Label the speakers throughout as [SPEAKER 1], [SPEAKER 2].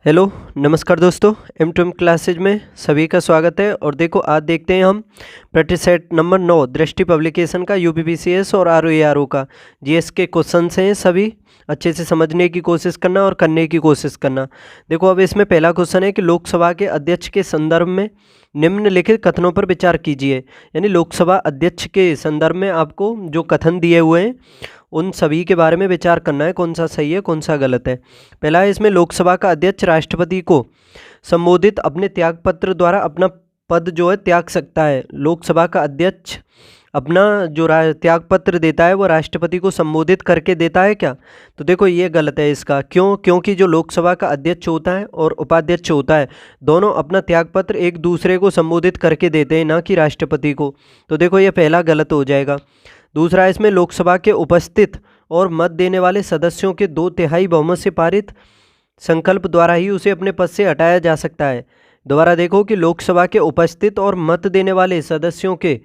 [SPEAKER 1] Hello, नमस्कार दोस्तों। M2M classes में सभी का स्वागत है। और देखो, आज देखते हैं हम प्रैक्टिस सेट नंबर 9 दृष्टि पब्लिकेशन का यूपीपीसीएस और आरओ का जीएस के क्वेश्चन हैं। सभी अच्छे से समझने की कोशिश करना और करने की कोशिश करना। देखो, अब इसमें पहला क्वेश्चन है कि लोकसभा के अध्यक्ष के संदर्भ में निम्नलिखित कथनों पर विचार कीजिए। यानी लोकसभा अध्यक्ष के संदर्भ में आपको जो कथन दिए हुए हैं उन सभी के बारे में विचार करना है, कौन सा सही है कौन सा गलत है। पहला है इसमें, लोकसभा का अध्यक्ष राष्ट्रपति को संबोधित अपने त्यागपत्र द्वारा अपना पद जो है त्याग सकता है। लोकसभा का अध्यक्ष अपना जो त्यागपत्र देता है वो राष्ट्रपति को संबोधित करके देता है क्या? तो देखो, ये गलत है इसका। क्यों? क्योंकि जो लोकसभा का अध्यक्ष होता है और उपाध्यक्ष होता है, दोनों अपना त्यागपत्र एक दूसरे को संबोधित करके देते हैं, ना कि राष्ट्रपति को। तो देखो, ये पहला गलत हो जाएगा। दूसरा, इसमें लोकसभा के उपस्थित और मत देने वाले सदस्यों के 2/3 बहुमत से पारित संकल्प द्वारा ही उसे अपने पद से हटाया जा सकता है। दोबारा देखो कि लोकसभा के उपस्थित और मत देने वाले सदस्यों के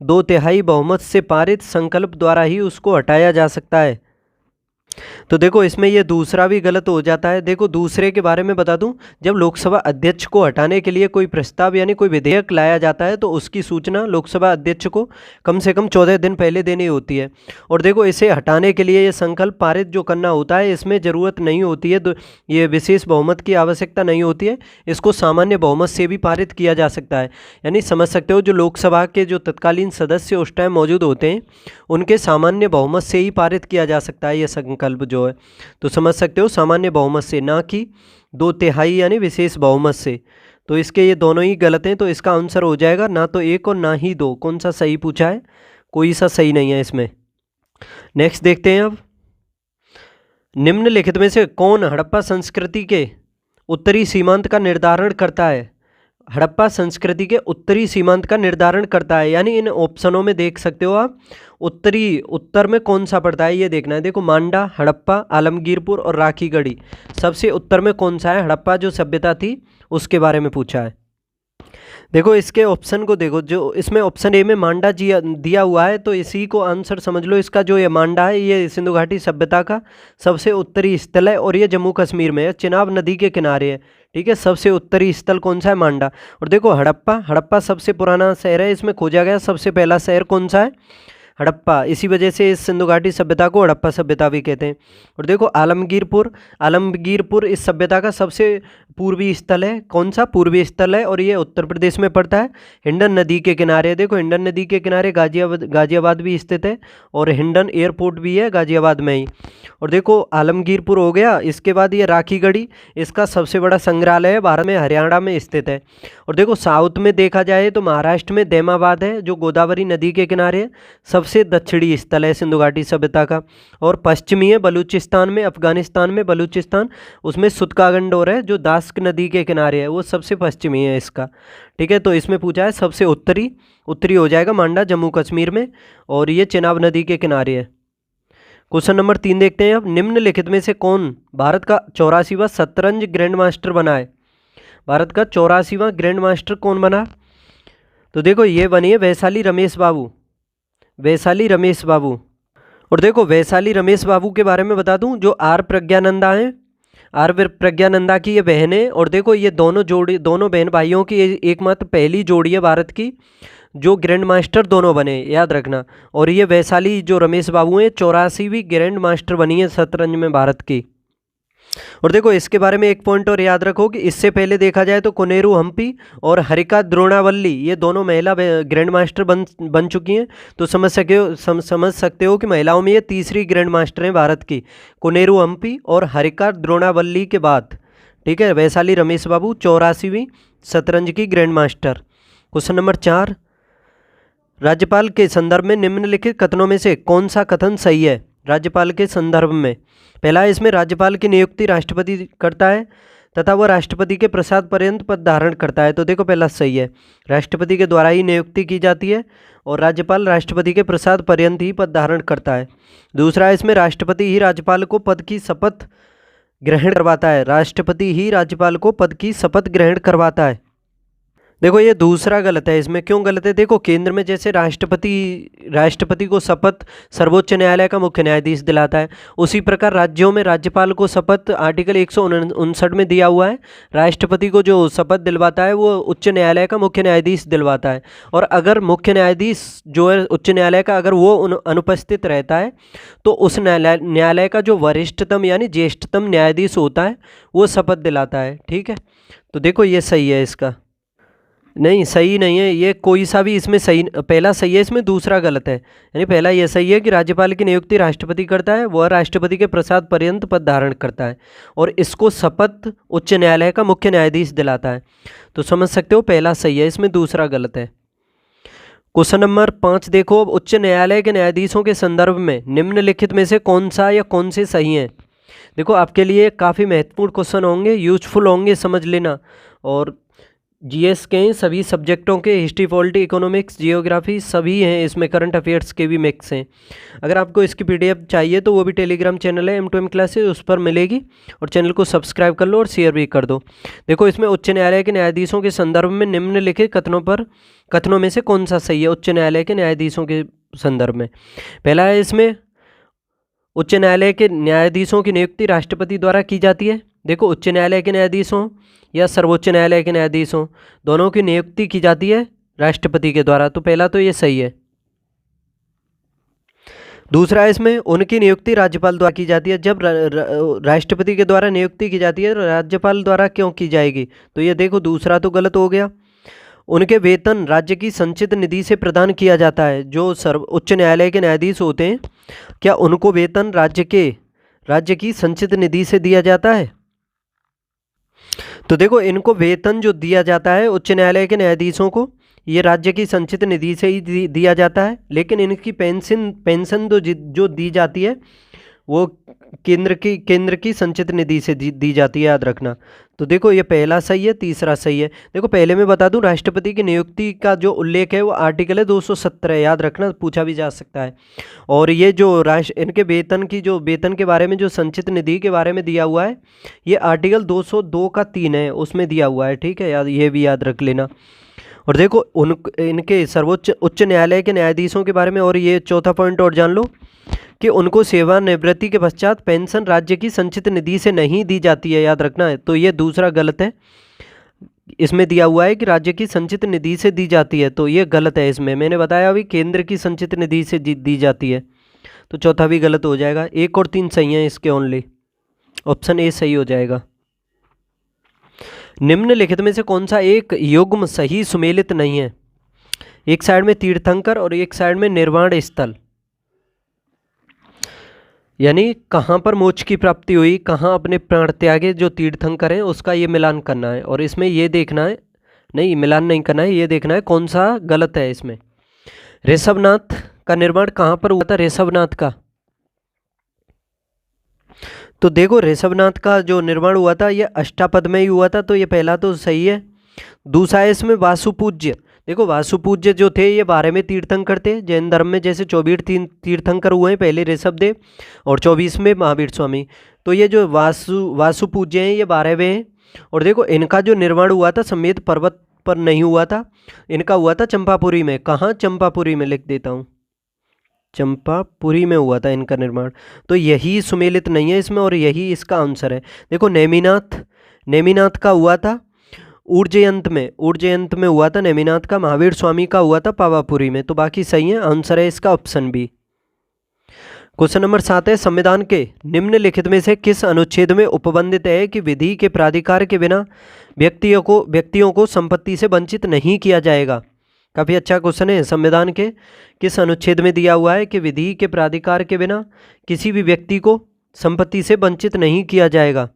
[SPEAKER 1] 2/3 बहुमत से पारित संकल्प द्वारा ही उसको हटाया जा सकता है। तो देखो, इसमें ये दूसरा भी गलत हो जाता है। देखो, दूसरे के बारे में बता दूं, जब लोकसभा अध्यक्ष को हटाने के लिए कोई प्रस्ताव यानी कोई विधेयक लाया जाता है तो उसकी सूचना लोकसभा अध्यक्ष को कम से कम 14 दिन पहले देनी होती है। और देखो, इसे हटाने के लिए ये संकल्प पारित जो करना होता है, इसमें ज़रूरत नहीं होती है, ये विशेष बहुमत की आवश्यकता नहीं होती है। इसको सामान्य बहुमत से भी पारित किया जा सकता है। यानी समझ सकते हो, जो लोकसभा के जो तत्कालीन सदस्य उस टाइम मौजूद होते हैं उनके सामान्य बहुमत से ही पारित किया जा सकता है ये संकल्प जो है। तो समझ सकते हो, सामान्य बहुमत से, ना कि 2/3 यानी विशेष बहुमत से। तो इसके ये दोनों ही गलत हैं। तो इसका आंसर हो जाएगा ना तो 1 और ना ही 2। कौन सा सही पूछा है? कोई सा सही नहीं है इसमें। नेक्स्ट देखते हैं अब, निम्नलिखित में से कौन हड़प्पा संस्कृति के उत्तरी सीमांत का निर्धारण करता है? हड़प्पा संस्कृति के उत्तरी सीमांत का निर्धारण करता है, यानी इन ऑप्शनों में देख सकते हो आप, उत्तर में कौन सा पड़ता है ये देखना है। देखो, मांडा, हड़प्पा, आलमगीरपुर और राखीगढ़ी, सबसे उत्तर में कौन सा है? हड़प्पा जो सभ्यता थी उसके बारे में पूछा है। देखो, इसके ऑप्शन को देखो, जो इसमें ऑप्शन ए में मांडा जी दिया हुआ है, तो इसी को आंसर समझ लो इसका। जो ये मांडा है ये सिंधु घाटी सभ्यता का सबसे उत्तरी स्थल है और ये जम्मू कश्मीर में है, चिनाब नदी के किनारे है। ठीक है, सबसे उत्तरी स्थल कौन सा है? मांडा। और देखो, हड़प्पा सबसे पुराना शहर है, इसमें खोजा गया सबसे पहला शहर कौन सा है? हड़प्पा। इसी वजह से इस सिंधु घाटी सभ्यता को हड़प्पा सभ्यता भी कहते हैं। और देखो, आलमगीरपुर इस सभ्यता का सबसे पूर्वी स्थल है। कौन सा पूर्वी स्थल है? और ये उत्तर प्रदेश में पड़ता है, हिंडन नदी के किनारे। देखो, हिंडन नदी के किनारे गाजियाबाद भी स्थित है और हिंडन एयरपोर्ट भी है गाजियाबाद में ही। और देखो, आलमगीरपुर हो गया। इसके बाद ये राखीगढ़ी, इसका सबसे बड़ा संग्रहालय है, भारत में हरियाणा में स्थित है। और देखो, साउथ में देखा जाए तो महाराष्ट्र में दैमाबाद है जो गोदावरी नदी के किनारे है, सबसे दक्षिणी स्थल है सिंधु घाटी सभ्यता का। और पश्चिमी है बलूचिस्तान में, अफगानिस्तान में बलूचिस्तान, उसमें सुतकागंडोर है जो दास्क नदी के किनारे है, वो सबसे पश्चिमी है इसका। ठीक है, तो इसमें पूछा है सबसे उत्तरी हो जाएगा मांडा, जम्मू कश्मीर में, और ये चिनाब नदी के किनारे है। क्वेश्चन नंबर 3 देखते हैं अब, निम्नलिखित में से कौन भारत का 84वां शतरंज ग्रैंड मास्टर बना है? भारत का 84वां ग्रैंड मास्टर कौन बना? तो देखो, ये बनी है वैशाली रमेश बाबू। और देखो, वैशाली रमेश बाबू के बारे में बता दूं, जो आर प्रज्ञानंदा हैं, आर प्रज्ञानंदा की ये बहन है। और देखो, ये दोनों बहन भाइयों की एकमात्र पहली जोड़ी है भारत की जो ग्रैंड मास्टर दोनों बने, याद रखना। और ये वैशाली जो रमेश बाबू हैं 84वीं ग्रैंड मास्टर बनी है शतरंज में भारत की। और देखो, इसके बारे में एक पॉइंट और याद रखो कि इससे पहले देखा जाए तो कोनेरू हम्पी और हरिका द्रोणावल्ली ये दोनों महिला ग्रैंड मास्टर बन चुकी हैं। तो समझ सकते हो कि महिलाओं में ये तीसरी ग्रैंड मास्टर हैं भारत की, कोनेरू हम्पी और हरिका द्रोणावल्ली के बाद। ठीक है, वैशाली रमेश बाबू 84वीं शतरंज की ग्रैंड मास्टर। क्वेश्चन नंबर 4, राज्यपाल के संदर्भ में निम्नलिखित कथनों में से कौन सा कथन सही है? राज्यपाल के संदर्भ में पहला है इसमें, राज्यपाल की नियुक्ति राष्ट्रपति करता है तथा वह राष्ट्रपति के प्रसाद पर्यंत पद धारण करता है। तो देखो, पहला सही है, राष्ट्रपति के द्वारा ही नियुक्ति की जाती है और राज्यपाल राष्ट्रपति के प्रसाद पर्यंत ही पद धारण करता है। दूसरा है इसमें, राष्ट्रपति ही राज्यपाल को पद की शपथ ग्रहण करवाता है। राष्ट्रपति ही राज्यपाल को पद की शपथ ग्रहण करवाता है। देखो ये दूसरा गलत है। इसमें क्यों गलत है? देखो केंद्र में जैसे राष्ट्रपति को शपथ सर्वोच्च न्यायालय का मुख्य न्यायाधीश दिलाता है, उसी प्रकार राज्यों में राज्यपाल को शपथ आर्टिकल 159 में दिया हुआ है। राष्ट्रपति को जो शपथ दिलवाता है वो उच्च न्यायालय का मुख्य न्यायाधीश दिलवाता है। और अगर मुख्य न्यायाधीश जो है उच्च न्यायालय का, अगर वो अनुपस्थित रहता है तो उस न्यायालय का जो वरिष्ठतम यानी ज्येष्ठतम न्यायाधीश होता है वो शपथ दिलाता है। ठीक है, तो देखो ये सही है इसका। नहीं, सही नहीं है ये, कोई सा भी इसमें सही, पहला सही है, इसमें दूसरा गलत है। यानी पहला ये सही है कि राज्यपाल की नियुक्ति राष्ट्रपति करता है, वह राष्ट्रपति के प्रसाद पर्यंत पद धारण करता है, और इसको शपथ उच्च न्यायालय का मुख्य न्यायाधीश दिलाता है। तो समझ सकते हो पहला सही है, इसमें दूसरा गलत है। क्वेश्चन नंबर 5 देखो, अब उच्च न्यायालय के न्यायाधीशों के संदर्भ में निम्नलिखित में से कौन सा या कौन से सही हैं? देखो आपके लिए काफ़ी महत्वपूर्ण क्वेश्चन होंगे, यूजफुल होंगे, समझ लेना। और जीएस के सभी सब्जेक्टों के, हिस्ट्री, पॉलिटी, इकोनॉमिक्स, जियोग्राफी सभी हैं इसमें, करंट अफेयर्स के भी मिक्स हैं। अगर आपको इसकी पीडीएफ चाहिए तो वो भी टेलीग्राम चैनल है M2M क्लासेस, उस पर मिलेगी, और चैनल को सब्सक्राइब कर लो और शेयर भी कर दो। देखो इसमें उच्च न्यायालय के न्यायाधीशों के संदर्भ में निम्नलिखित कथनों में से कौन सा सही है उच्च न्यायालय के न्यायाधीशों के संदर्भ में? पहला है इसमें उच्च न्यायालय के न्यायाधीशों की नियुक्ति राष्ट्रपति द्वारा की जाती है। देखो उच्च न्यायालय के न्यायाधीशों या सर्वोच्च न्यायालय के न्यायाधीशों, दोनों की नियुक्ति की जाती है राष्ट्रपति के द्वारा, तो पहला तो ये सही है। दूसरा है इसमें उनकी नियुक्ति राज्यपाल द्वारा की जाती है। जब राष्ट्रपति के द्वारा नियुक्ति की जाती है तो राज्यपाल द्वारा क्यों की जाएगी? तो ये देखो दूसरा तो गलत हो गया। उनके वेतन राज्य की संचित निधि से प्रदान किया जाता है। जो उच्च न्यायालय के न्यायाधीश होते हैं, क्या उनको वेतन राज्य की संचित निधि से दिया जाता है? तो देखो इनको वेतन जो दिया जाता है उच्च न्यायालय के न्यायाधीशों को, ये राज्य की संचित निधि से ही दिया जाता है। लेकिन इनकी पेंशन जो दी जाती है वो केंद्र की संचित निधि से दी जाती है, याद रखना। तो देखो ये पहला सही है, तीसरा सही है। देखो पहले मैं बता दूं, राष्ट्रपति की नियुक्ति का जो उल्लेख है वो आर्टिकल है 217, याद रखना, पूछा भी जा सकता है। और ये जो इनके वेतन के बारे में जो संचित निधि के बारे में दिया हुआ है, ये आर्टिकल 202 का 3 है, उसमें दिया हुआ है। ठीक है, ये भी याद रख लेना। और देखो इनके सर्वोच्च उच्च न्यायालय के न्यायाधीशों के बारे में, और ये चौथा पॉइंट और जान लो कि उनको सेवानिवृत्ति के पश्चात पेंशन राज्य की संचित निधि से नहीं दी जाती है, याद रखना है। तो ये दूसरा गलत है। इसमें दिया हुआ है कि राज्य की संचित निधि से दी जाती है, तो ये गलत है। इसमें मैंने बताया अभी केंद्र की संचित निधि से दी जाती है, तो चौथा भी गलत हो जाएगा। 1 और 3 सही हैं इसके, ओनली ऑप्शन ए सही हो जाएगा। निम्नलिखित में से कौन सा एक युग्म सही सुमेलित नहीं है? एक साइड में तीर्थंकर और एक साइड में निर्वाण स्थल, यानी कहाँ पर मोक्ष की प्राप्ति हुई, कहाँ अपने प्राण त्यागे जो तीर्थंकर हैं, उसका ये मिलान करना है। और इसमें ये देखना है, नहीं मिलान नहीं करना है, ये देखना है कौन सा गलत है इसमें। ऋषभनाथ का निर्माण कहाँ पर हुआ था? ऋषभनाथ का, तो देखो ऋषभनाथ का जो निर्माण हुआ था ये अष्टापद में ही हुआ था, तो ये पहला तो सही है। दूसरा है इसमें वासुपूज्य। देखो वासुपूज्य जो थे ये 12वें तीर्थंकर थे जैन धर्म में। जैसे 24 तीर्थंकर हुए हैं, पहले ऋषभदेव और 24वें महावीर स्वामी। तो ये जो वासुपूज्य हैं ये 12वें हैं। और देखो इनका जो निर्माण हुआ था समेत पर्वत पर नहीं हुआ था, इनका हुआ था चंपापुरी में। कहाँ? चंपापुरी में, लिख देता हूँ, चंपापुरी में हुआ था इनका निर्माण। तो यही सुमेलित नहीं है इसमें, और यही इसका आंसर है। देखो नेमिनाथ का हुआ था उज्जयंत में हुआ था नेमिनाथ का। महावीर स्वामी का हुआ था पावापुरी में। तो बाकी सही है, आंसर है इसका ऑप्शन बी। क्वेश्चन नंबर 7 है, संविधान के निम्नलिखित में से किस अनुच्छेद में उपबंधित है कि विधि के प्राधिकार के बिना व्यक्तियों को संपत्ति से वंचित नहीं किया जाएगा? काफ़ी अच्छा क्वेश्चन है। संविधान के किस अनुच्छेद में दिया हुआ है कि विधि के प्राधिकार के बिना किसी भी व्यक्ति को संपत्ति से वंचित नहीं किया जाएगा?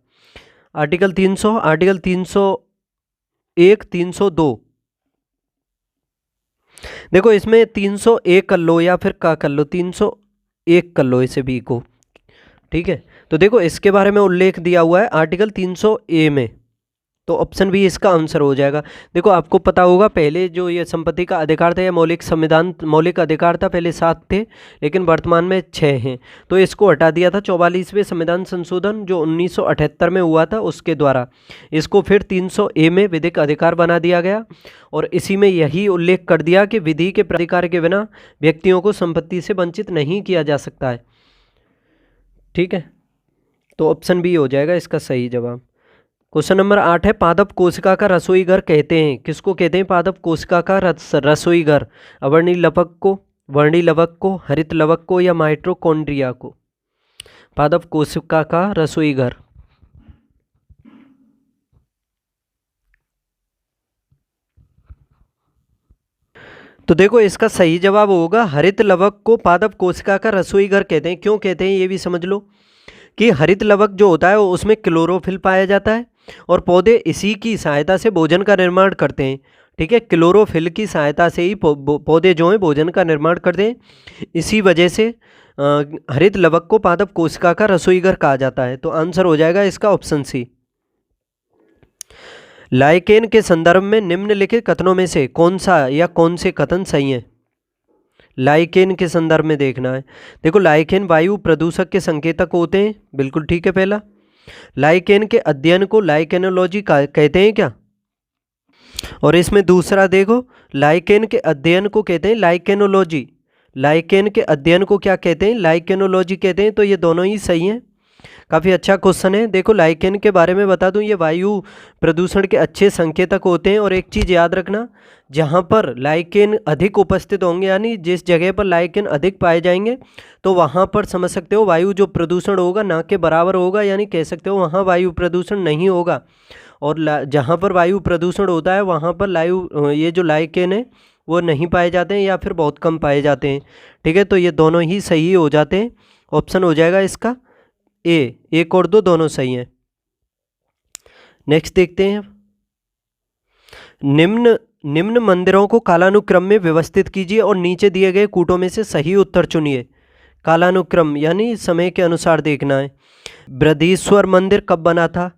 [SPEAKER 1] Article 300, article 301, 302। देखो इसमें 301 कर लो या फिर का कर लो, 301 कर लो इसे भी को। ठीक है, तो देखो इसके बारे में उल्लेख दिया हुआ है आर्टिकल 300A में, तो ऑप्शन बी इसका आंसर हो जाएगा। देखो आपको पता होगा पहले जो ये संपत्ति का अधिकार था या मौलिक अधिकार था, पहले 7 थे लेकिन वर्तमान में 6 हैं। तो इसको हटा दिया था 44वें संविधान संशोधन जो 1978 में हुआ था उसके द्वारा। इसको फिर 300A में विधिक अधिकार बना दिया गया और इसी में यही उल्लेख कर दिया कि विधि के प्राधिकार के बिना व्यक्तियों को संपत्ति से वंचित नहीं किया जा सकता है। ठीक है, तो ऑप्शन बी हो जाएगा इसका सही जवाब। क्वेश्चन नंबर 8 है, पादप कोशिका का रसोई घर कहते हैं, किसको कहते हैं पादप कोशिका का रसोई घर? अवर्णी लवक को, वर्णी लवक को, हरित लवक को या माइटोकॉन्ड्रिया को? पादप कोशिका का रसोई घर। तो देखो इसका सही जवाब होगा हरित लवक को पादप कोशिका का रसोई घर कहते हैं। क्यों कहते हैं ये भी समझ लो कि हरित लवक जो होता है उसमें क्लोरोफिल पाया जाता है और पौधे इसी की सहायता से भोजन का निर्माण करते हैं। ठीक है, क्लोरोफिल की सहायता से ही पौधे जो हैं भोजन का निर्माण करते हैं। इसी वजह से हरित लवक को पादप कोशिका का रसोई घर कहा जाता है। तो आंसर हो जाएगा इसका ऑप्शन सी। लाइकेन के संदर्भ में निम्नलिखित कथनों में से कौन सा या कौन से कथन सही हैं? लाइकेन के संदर्भ में देखना है। देखो लाइकेन वायु प्रदूषक के संकेतक होते हैं, बिल्कुल ठीक है पहला। लाइकेन के अध्ययन को लाइकेनोलॉजी कहते हैं क्या? और इसमें दूसरा देखो, लाइकेन के अध्ययन को कहते हैं लाइकेनोलॉजी। लाइकेन के अध्ययन को क्या कहते हैं? लाइकेनोलॉजी कहते हैं। तो ये दोनों ही सही हैं। काफ़ी अच्छा क्वेश्चन है। देखो लाइकेन के बारे में बता दूं, ये वायु प्रदूषण के अच्छे संकेतक होते हैं। और एक चीज़ याद रखना, जहाँ पर लाइकेन अधिक उपस्थित होंगे यानी जिस जगह पर लाइकेन अधिक पाए जाएंगे तो वहाँ पर समझ सकते हो वायु जो प्रदूषण होगा ना के बराबर होगा, यानी कह सकते हो वहाँ वायु प्रदूषण नहीं होगा। और जहाँ पर वायु प्रदूषण होता है वहाँ पर ये जो लाइकेन है वो नहीं पाए जाते हैं या फिर बहुत कम पाए जाते हैं। ठीक है, तो ये दोनों ही सही हो जाते हैं। ऑप्शन हो जाएगा इसका ए। 1 और 2 दोनों सही हैं। नेक्स्ट देखते हैं, निम्न मंदिरों को कालानुक्रम में व्यवस्थित कीजिए और नीचे दिए गए कूटों में से सही उत्तर चुनिए। कालानुक्रम यानी समय के अनुसार देखना है। बृहदीश्वर मंदिर कब बना था?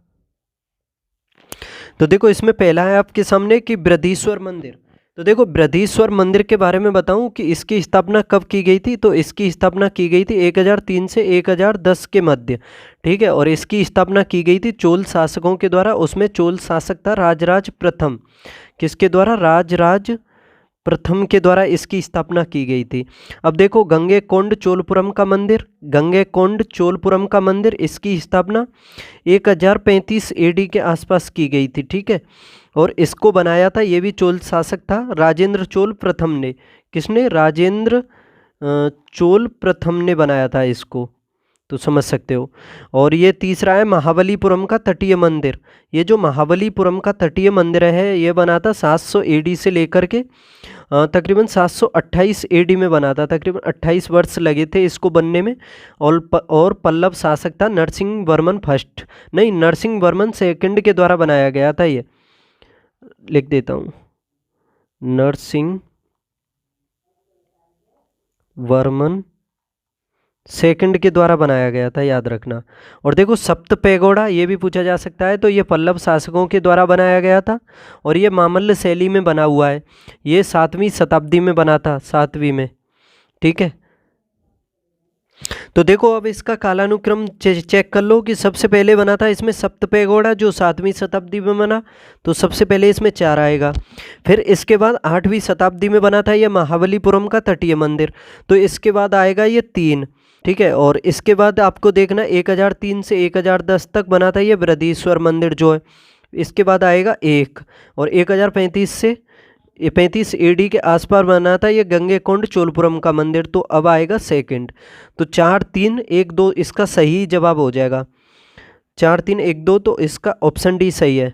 [SPEAKER 1] तो देखो इसमें पहला है आपके सामने कि बृहदीश्वर मंदिर। तो देखो बृहदीश्वर मंदिर के बारे में बताऊं कि इसकी स्थापना कब की गई थी। तो इसकी स्थापना की गई थी 1003 से 1010 के मध्य। ठीक है, और इसकी स्थापना की गई थी चोल शासकों के द्वारा। उसमें चोल शासक था राजराज प्रथम। किसके द्वारा? राजराज प्रथम के द्वारा इसकी स्थापना की गई थी। अब देखो गंगैकोंड चोलपुरम का मंदिर, गंगैकोंड चोलपुरम का मंदिर, इसकी स्थापना 1035 AD के आसपास की गई थी। ठीक है, और इसको बनाया था, ये भी चोल शासक था, राजेंद्र चोल प्रथम ने। किसने? राजेंद्र चोल प्रथम ने बनाया था इसको, तो समझ सकते हो। और ये तीसरा है महाबलीपुरम का तटीय मंदिर। ये जो महाबलीपुरम का तटीय मंदिर है ये बना था 700 AD से लेकर के तकरीबन 728 AD में बना था। तकरीबन 28 वर्ष लगे थे इसको बनने में। और पल्लव शासक था नरसिंह वर्मन फर्स्ट, नहीं नरसिंह वर्मन सेकंड के द्वारा बनाया गया था। ये लिख देता हूँ, नरसिंह वर्मन सेकंड के द्वारा बनाया गया था, याद रखना। और देखो सप्त पैगोड़ा ये भी पूछा जा सकता है। तो ये पल्लव शासकों के द्वारा बनाया गया था और ये मामल्ल शैली में बना हुआ है। ये 7वीं शताब्दी में बना था, 7वीं में। ठीक है, तो देखो अब इसका कालानुक्रम चेक कर लो कि सबसे पहले बना था इसमें सप्त पैगोड़ा जो 7वीं शताब्दी में बना, तो सबसे पहले इसमें 4 आएगा। फिर इसके बाद 8वीं शताब्दी में बना था ये महाबलीपुरम का तटीय मंदिर, तो इसके बाद आएगा ये 3। ठीक है, और इसके बाद आपको देखना 1003 से 1010 तक बना था ये बृहदीश्वर मंदिर जो है। इसके बाद आएगा 1 और 1035 से 35 AD के आसपास बना था ये गंगैकोंड चोलपुरम का मंदिर, तो अब आएगा सेकंड। तो 4 3 1 2 इसका सही जवाब हो जाएगा। 4 3 1 2, तो इसका ऑप्शन डी सही है।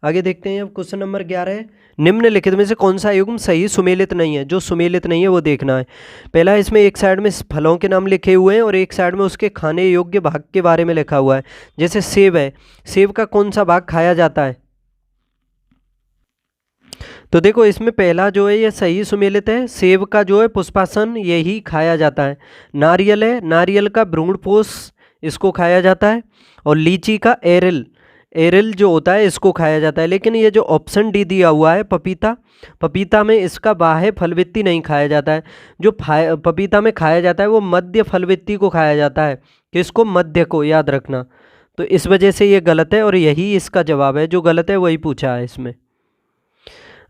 [SPEAKER 1] आगे देखते हैं, अब क्वेश्चन नंबर 11 है, निम्नलिखित में से कौन सा युग्म सही सुमेलित नहीं है? जो सुमेलित नहीं है वो देखना है। पहला इसमें एक साइड में फलों के नाम लिखे हुए हैं और एक साइड में उसके खाने योग्य भाग के बारे में लिखा हुआ है। जैसे सेब है, सेब का कौन सा भाग खाया जाता है? तो देखो इसमें पहला जो है ये सही सुमेलित है। सेब का जो है पुष्पासन यही खाया जाता है। नारियल है, नारियल का भ्रूणपोष इसको खाया जाता है। और लीची का एरल, एरिल जो होता है इसको खाया जाता है। लेकिन ये जो ऑप्शन डी दिया हुआ है पपीता, पपीता में इसका बाह्य फलवृत्ति नहीं खाया जाता है। जो पपीता में खाया जाता है वो मध्य फलवृत्ति को खाया जाता है। किसको? मध्य को, याद रखना। तो इस वजह से ये गलत है और यही इसका जवाब है। जो गलत है वही पूछा है इसमें।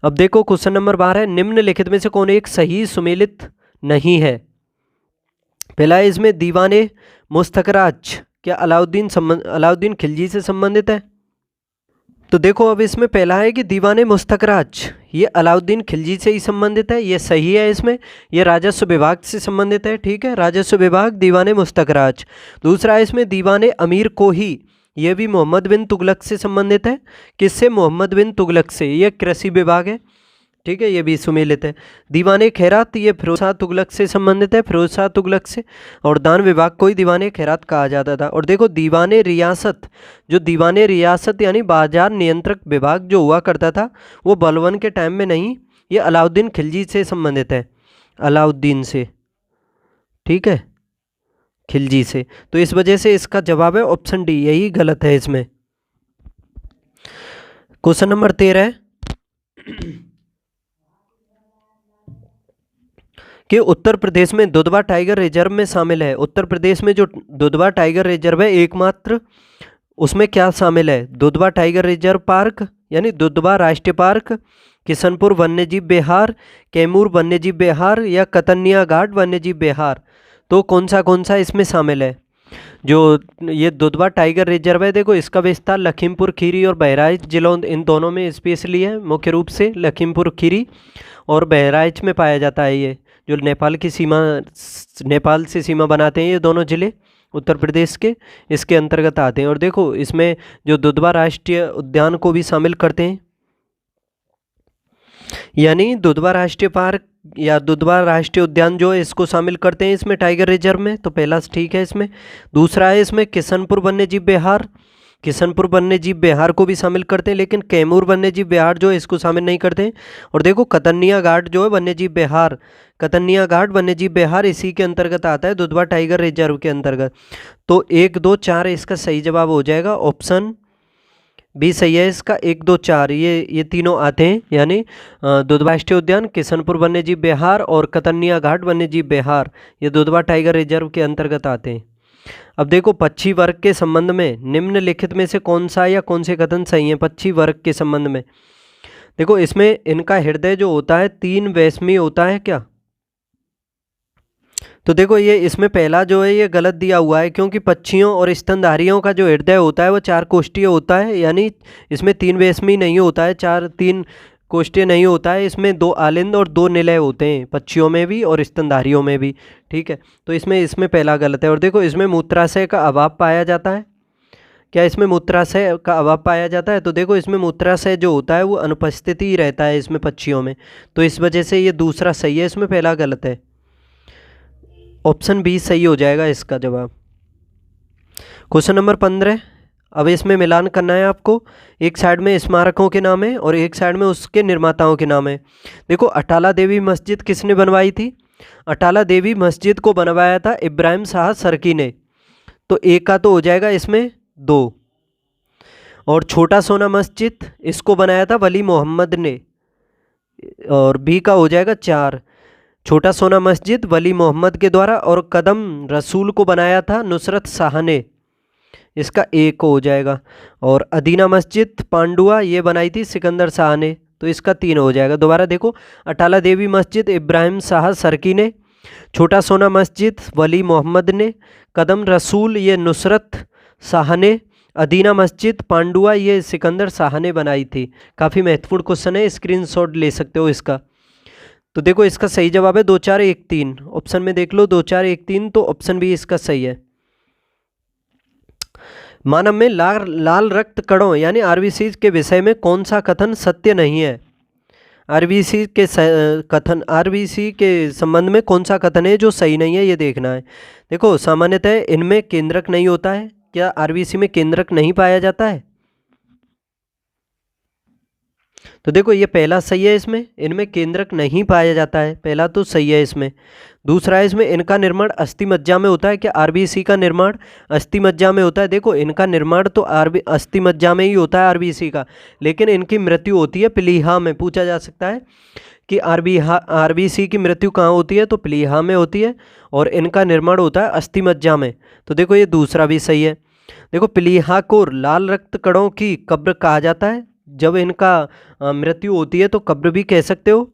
[SPEAKER 1] अब देखो क्वेश्चन नंबर 12 है, निम्नलिखित में से कौन एक सही सुमेलित नहीं है? पहला है इसमें दीवाने मुस्तकराज, क्या अलाउद्दीन खिलजी से संबंधित है? तो देखो अब इसमें पहला है कि दीवाने मुस्तकराज ये अलाउद्दीन खिलजी से ही संबंधित है, ये सही है। इसमें ये राजस्व विभाग से संबंधित है, ठीक है, राजस्व विभाग दीवाने मुस्तकराज। दूसरा है इसमें दीवाने अमीर कोही, ये भी मोहम्मद बिन तुगलक से संबंधित है। किससे? मोहम्मद बिन तुगलक से। ये कृषि विभाग है, ठीक है, ये भी सुमेलित है। दीवाने खैरात ये फिरोज शाह तुगलक से संबंधित है, फिरोज शाह तुगलक से। और दान विभाग को ही दीवाने खैरात कहा जाता था। और देखो दीवाने रियासत, जो दीवाने रियासत यानी बाजार नियंत्रक विभाग जो हुआ करता था वो बलबन के टाइम में नहीं, ये अलाउद्दीन खिलजी से संबंधित है, अलाउद्दीन से, ठीक है, खिलजी से। तो इस वजह से इसका जवाब है ऑप्शन डी, यही गलत है इसमें। क्वेश्चन नंबर 13 है कि उत्तर प्रदेश में दुधवा टाइगर रिजर्व में शामिल है। उत्तर प्रदेश में जो दुधवा टाइगर रिजर्व है एकमात्र, उसमें क्या शामिल है? दुधवा टाइगर रिजर्व पार्क यानी दुधवा राष्ट्रीय पार्क, किशनपुर वन्यजीव विहार, कैमूर वन्यजीव विहार या कतनिया घाट वन्यजीव विहार। तो कौन सा इसमें शामिल है? जो ये दुधवा टाइगर रिजर्व है, देखो इसका विस्तार लखीमपुर खीरी और बहराइच जिलों, इन दोनों में स्पेशली है। मुख्य रूप से लखीमपुर खीरी और बहराइच में पाया जाता है। ये जो नेपाल की सीमा, नेपाल से सीमा बनाते हैं ये दोनों ज़िले उत्तर प्रदेश के, इसके अंतर्गत आते हैं। और देखो इसमें जो दुधवा राष्ट्रीय उद्यान को भी शामिल करते हैं, यानी दुधवा राष्ट्रीय पार्क या दुधवा राष्ट्रीय उद्यान जो है इसको शामिल करते हैं इसमें टाइगर रिजर्व में। तो पहला ठीक है इसमें। दूसरा है इसमें किशनपुर वन्यजीव विहार, किशनपुर वन्यजीव विहार को भी शामिल करते हैं, लेकिन कैमूर वन्यजीव विहार जो है इसको शामिल नहीं करते हैं। और देखो कतनिया घाट जो है वन्यजीव विहार, कतनिया घाट वन्यजीव विहार इसी के अंतर्गत आता है, दुधवा टाइगर रिजर्व के अंतर्गत। तो 1, 2, 4 इसका सही जवाब हो जाएगा, ऑप्शन बी सही है इसका। 1, 2, 4 ये तीनों आते हैं, यानी दुधवा राष्ट्रीय उद्यान, किशनपुर वन्यजीव विहार और कतनिया घाट वन्यजीव विहार, ये दुधवा टाइगर रिजर्व के अंतर्गत आते हैं। अब देखो पक्षी वर्ग के संबंध में निम्नलिखित में से कौन सा या कौन से कथन सही है पक्षी वर्ग के संबंध में? देखो इसमें इनका हृदय जो होता है 3 वैश्मी होता है क्या? तो देखो ये इसमें पहला जो है ये गलत दिया हुआ है, क्योंकि पक्षियों और स्तनधारियों का जो हृदय होता है वो 4 कोष्ठीय होता है, यानी इसमें 3 वैश्मी नहीं होता है, 3 कोष्ठीय नहीं होता है। इसमें 2 आलिंद और 2 निलय होते हैं, पक्षियों में भी और स्तनधारियों में भी, ठीक है। तो इसमें पहला गलत है। और देखो इसमें मूत्राशय का अभाव पाया जाता है, क्या इसमें मूत्राशय का अभाव पाया जाता है? तो देखो इसमें मूत्राशय जो होता है वो अनुपस्थिति ही रहता है इसमें पक्षियों में, तो इस वजह से ये दूसरा सही है, इसमें पहला गलत है, ऑप्शन बी सही हो जाएगा इसका जवाब। क्वेश्चन नंबर 15, अब इसमें मिलान करना है आपको। एक साइड में स्मारकों के नाम है और एक साइड में उसके निर्माताओं के नाम है। देखो अटाला देवी मस्जिद किसने बनवाई थी? अटाला देवी मस्जिद को बनवाया था इब्राहिम शाह सरकी ने, तो एक का तो हो जाएगा इसमें 2। और छोटा सोना मस्जिद इसको बनाया था वली मोहम्मद ने, और बी का हो जाएगा 4। छोटा सोना मस्जिद वली मोहम्मद के द्वारा, और कदम रसूल को बनाया था नुसरत शाह ने, इसका 1 हो जाएगा। और अदीना मस्जिद पांडुआ ये बनाई थी सिकंदर शाह ने, तो इसका 3 हो जाएगा। दोबारा देखो, अटाला देवी मस्जिद इब्राहिम शाह सरकी ने, छोटा सोना मस्जिद वली मोहम्मद ने, कदम रसूल ये नुसरत शाह ने, अदीना मस्जिद पांडुआ ये सिकंदर शाह ने बनाई थी। काफ़ी महत्वपूर्ण क्वेश्चन है, स्क्रीनशॉट ले सकते हो इसका। तो देखो इसका सही जवाब है 2, 4, 1, 3, ऑप्शन में देख लो 2, 4, 1, 3, तो ऑप्शन बी इसका सही है। मानव में लाल रक्त कणों यानी आरबीसी के विषय में कौन सा कथन सत्य नहीं है? आरबीसी के संबंध में कौन सा कथन है जो सही नहीं है, ये देखना है। देखो सामान्यतः इनमें केंद्रक नहीं होता है, क्या आरबीसी में केंद्रक नहीं पाया जाता है? तो देखो ये पहला सही है, इसमें इनमें केंद्रक नहीं पाया जाता है, पहला तो सही है इसमें। दूसरा है इसमें इनका निर्माण अस्थि मज्जा में होता है। क्या आरबीसी का निर्माण अस्थि मज्जा में होता है? देखो इनका निर्माण तो अस्थि मज्जा में ही होता है आरबीसी का, लेकिन इनकी मृत्यु होती है प्लीहा में। पूछा जा सकता है कि आरबीसी की मृत्यु कहाँ होती है, तो प्लीहा में होती है, और इनका निर्माण होता है अस्थि मज्जा में। तो देखो ये दूसरा भी सही है। देखो प्लीहा को लाल रक्त कणों की कब्र कहा जाता है। जब इनका मृत्यु होती है तो कब्र भी कह सकते हो,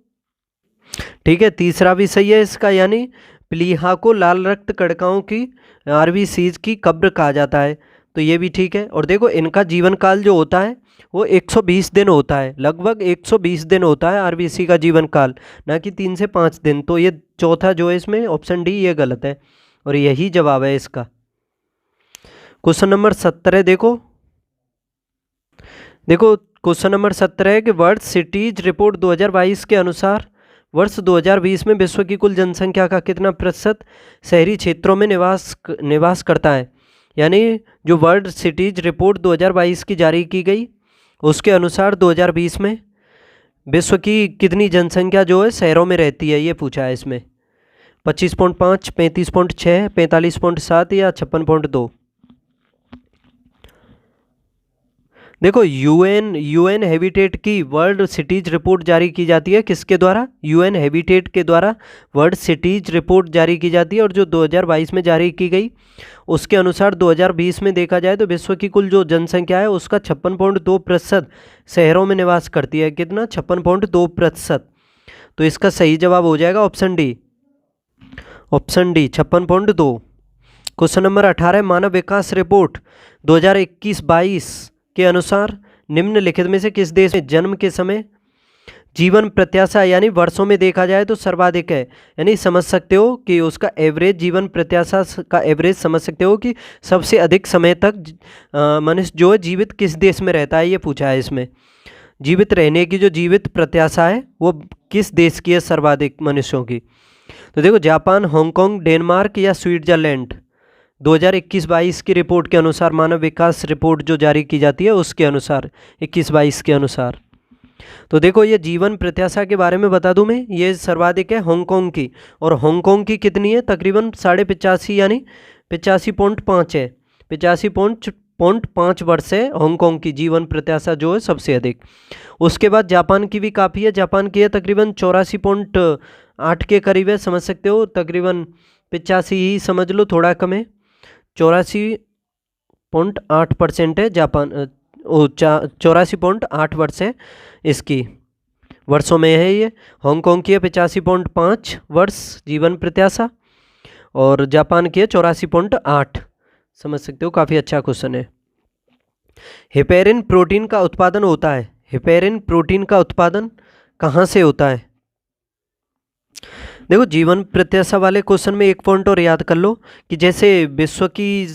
[SPEAKER 1] ठीक है। तीसरा भी सही है इसका, यानी प्लीहा को लाल रक्त कणिकाओं की आरबीसीज की कब्र कहा जाता है, तो ये भी ठीक है। और देखो इनका जीवन काल जो होता है वो 120 दिन होता है, लगभग 120 दिन होता है आरबीसी का जीवन काल, ना कि 3 से 5 दिन। तो ये चौथा जो है इसमें ऑप्शन डी ये गलत है, और यही जवाब है इसका। क्वेश्चन नंबर 17 देखो क्वेश्चन नंबर 17 है कि वर्ल्ड सिटीज रिपोर्ट 2022 के अनुसार वर्ष 2020 में विश्व की कुल जनसंख्या का कितना प्रतिशत शहरी क्षेत्रों में निवास करता है। यानी जो वर्ल्ड सिटीज रिपोर्ट 2022 की जारी की गई, उसके अनुसार 2020 में विश्व की कितनी जनसंख्या जो है शहरों में रहती है, ये पूछा है इसमें। 25.5, 35.6, 45.7 या 56.2। देखो यूएन हैबिटेट की वर्ल्ड सिटीज रिपोर्ट जारी की जाती है, किसके द्वारा? यूएन हैबिटेट के द्वारा वर्ल्ड सिटीज रिपोर्ट जारी की जाती है, और जो 2022 में जारी की गई उसके अनुसार 2020 में देखा जाए तो विश्व की कुल जो जनसंख्या है उसका 56.2% शहरों में निवास करती है। कितना? 56.2%। तो इसका सही जवाब हो जाएगा ऑप्शन डी, 56.2। क्वेश्चन नंबर 18 मानव विकास रिपोर्ट 2021-22 के अनुसार निम्नलिखित में से किस देश में जन्म के समय जीवन प्रत्याशा यानी वर्षों में देखा जाए तो सर्वाधिक है? यानी समझ सकते हो कि उसका एवरेज जीवन प्रत्याशा का एवरेज समझ सकते हो कि सबसे अधिक समय तक मनुष्य जो है जीवित किस देश में रहता है, ये पूछा है इसमें। जीवित रहने की जो जीवित प्रत्याशा है वो किस देश की है सर्वाधिक मनुष्यों की? तो देखो जापान, हांगकांग, डेनमार्क या स्विट्जरलैंड। 2021-22 की रिपोर्ट के अनुसार, मानव विकास रिपोर्ट जो जारी की जाती है उसके अनुसार 21-22 के अनुसार, तो देखो ये जीवन प्रत्याशा के बारे में बता दूं मैं, ये सर्वाधिक है हांगकांग की, और हांगकांग की कितनी है? तकरीबन 85.5 यानी 85.5 है, 85.5 वर्ष है हांगकांग की जीवन प्रत्याशा जो है सबसे अधिक। उसके बाद जापान की भी काफ़ी है, जापान की है तकरीबन 84.8 के करीब है, समझ सकते हो, तकरीबन 85 ही समझ लो, थोड़ा कम है, 84.8% है जापान, 84.8 वर्ष है इसकी, वर्षों में है ये। हांगकांग की है 85.5 वर्ष जीवन प्रत्याशा, और जापान की है 84.8, समझ सकते हो, काफ़ी अच्छा क्वेश्चन है। हेपेरिन प्रोटीन का उत्पादन होता है, हेपेरिन प्रोटीन का उत्पादन कहाँ से होता है? देखो जीवन प्रत्याशा वाले क्वेश्चन में एक पॉइंट और याद कर लो कि जैसे विश्व की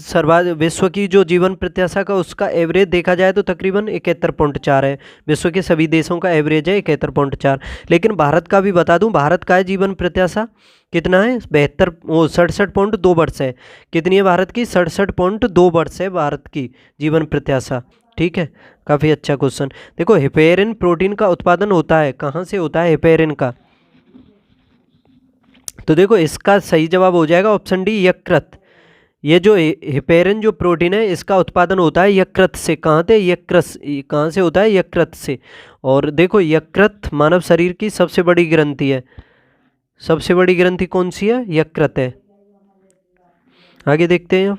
[SPEAKER 1] जो जीवन प्रत्याशा का उसका एवरेज देखा जाए तो तकरीबन 71.4 है, विश्व के सभी देशों का एवरेज है 71.4, लेकिन भारत का भी बता दूं, भारत का है जीवन प्रत्याशा कितना है? 67.2 वर्ष है। कितनी है भारत की? 67.2 वर्ष है भारत की जीवन प्रत्याशा, ठीक है, काफ़ी अच्छा क्वेश्चन। देखो हेपेरिन प्रोटीन का उत्पादन होता है, कहाँ से होता है हेपेरिन का? तो देखो इसका सही जवाब हो जाएगा ऑप्शन डी, यकृत। ये जो हेपेरिन जो प्रोटीन है इसका उत्पादन होता है यकृत से। कहाँ से होता है? यकृत से। और देखो यकृत मानव शरीर की सबसे बड़ी ग्रंथि है, सबसे बड़ी ग्रंथि कौन सी है? यकृत है। आगे देखते हैं,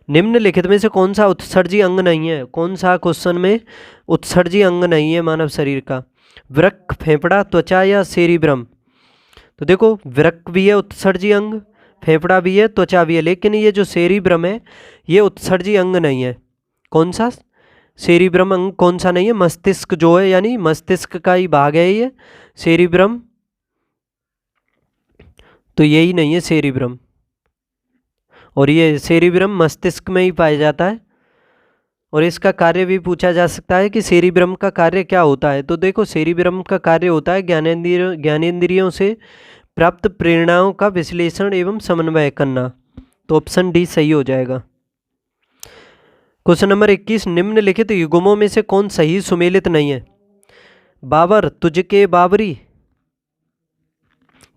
[SPEAKER 1] निम्नलिखित में से कौन सा उत्सर्जी अंग नहीं है? कौन सा क्वेश्चन में उत्सर्जी अंग नहीं है मानव शरीर का? वृक्क, फेफड़ा, त्वचा या सेरिब्रम? तो देखो वृक्क भी है उत्सर्जी अंग, फेफड़ा भी है, त्वचा भी है, लेकिन ये जो सेरिब्रम है ये उत्सर्जी अंग नहीं है। कौन सा सेरिब्रम अंग कौन सा नहीं है? मस्तिष्क जो है, यानी मस्तिष्क का ही भाग है ये सेरिब्रम, तो यही नहीं है सेरिब्रम, और ये सेरिब्रम मस्तिष्क में ही पाया जाता है। और इसका कार्य भी पूछा जा सकता है कि सेरिब्रम का कार्य क्या होता है? तो देखो सेरिब्रम का कार्य होता है ज्ञानेंद्रियों से प्राप्त प्रेरणाओं का विश्लेषण एवं समन्वय करना, तो ऑप्शन डी सही हो जाएगा। क्वेश्चन नंबर 21, निम्नलिखित युग्मों में से कौन सही सुमेलित नहीं है? बाबर तुझके बाबरी।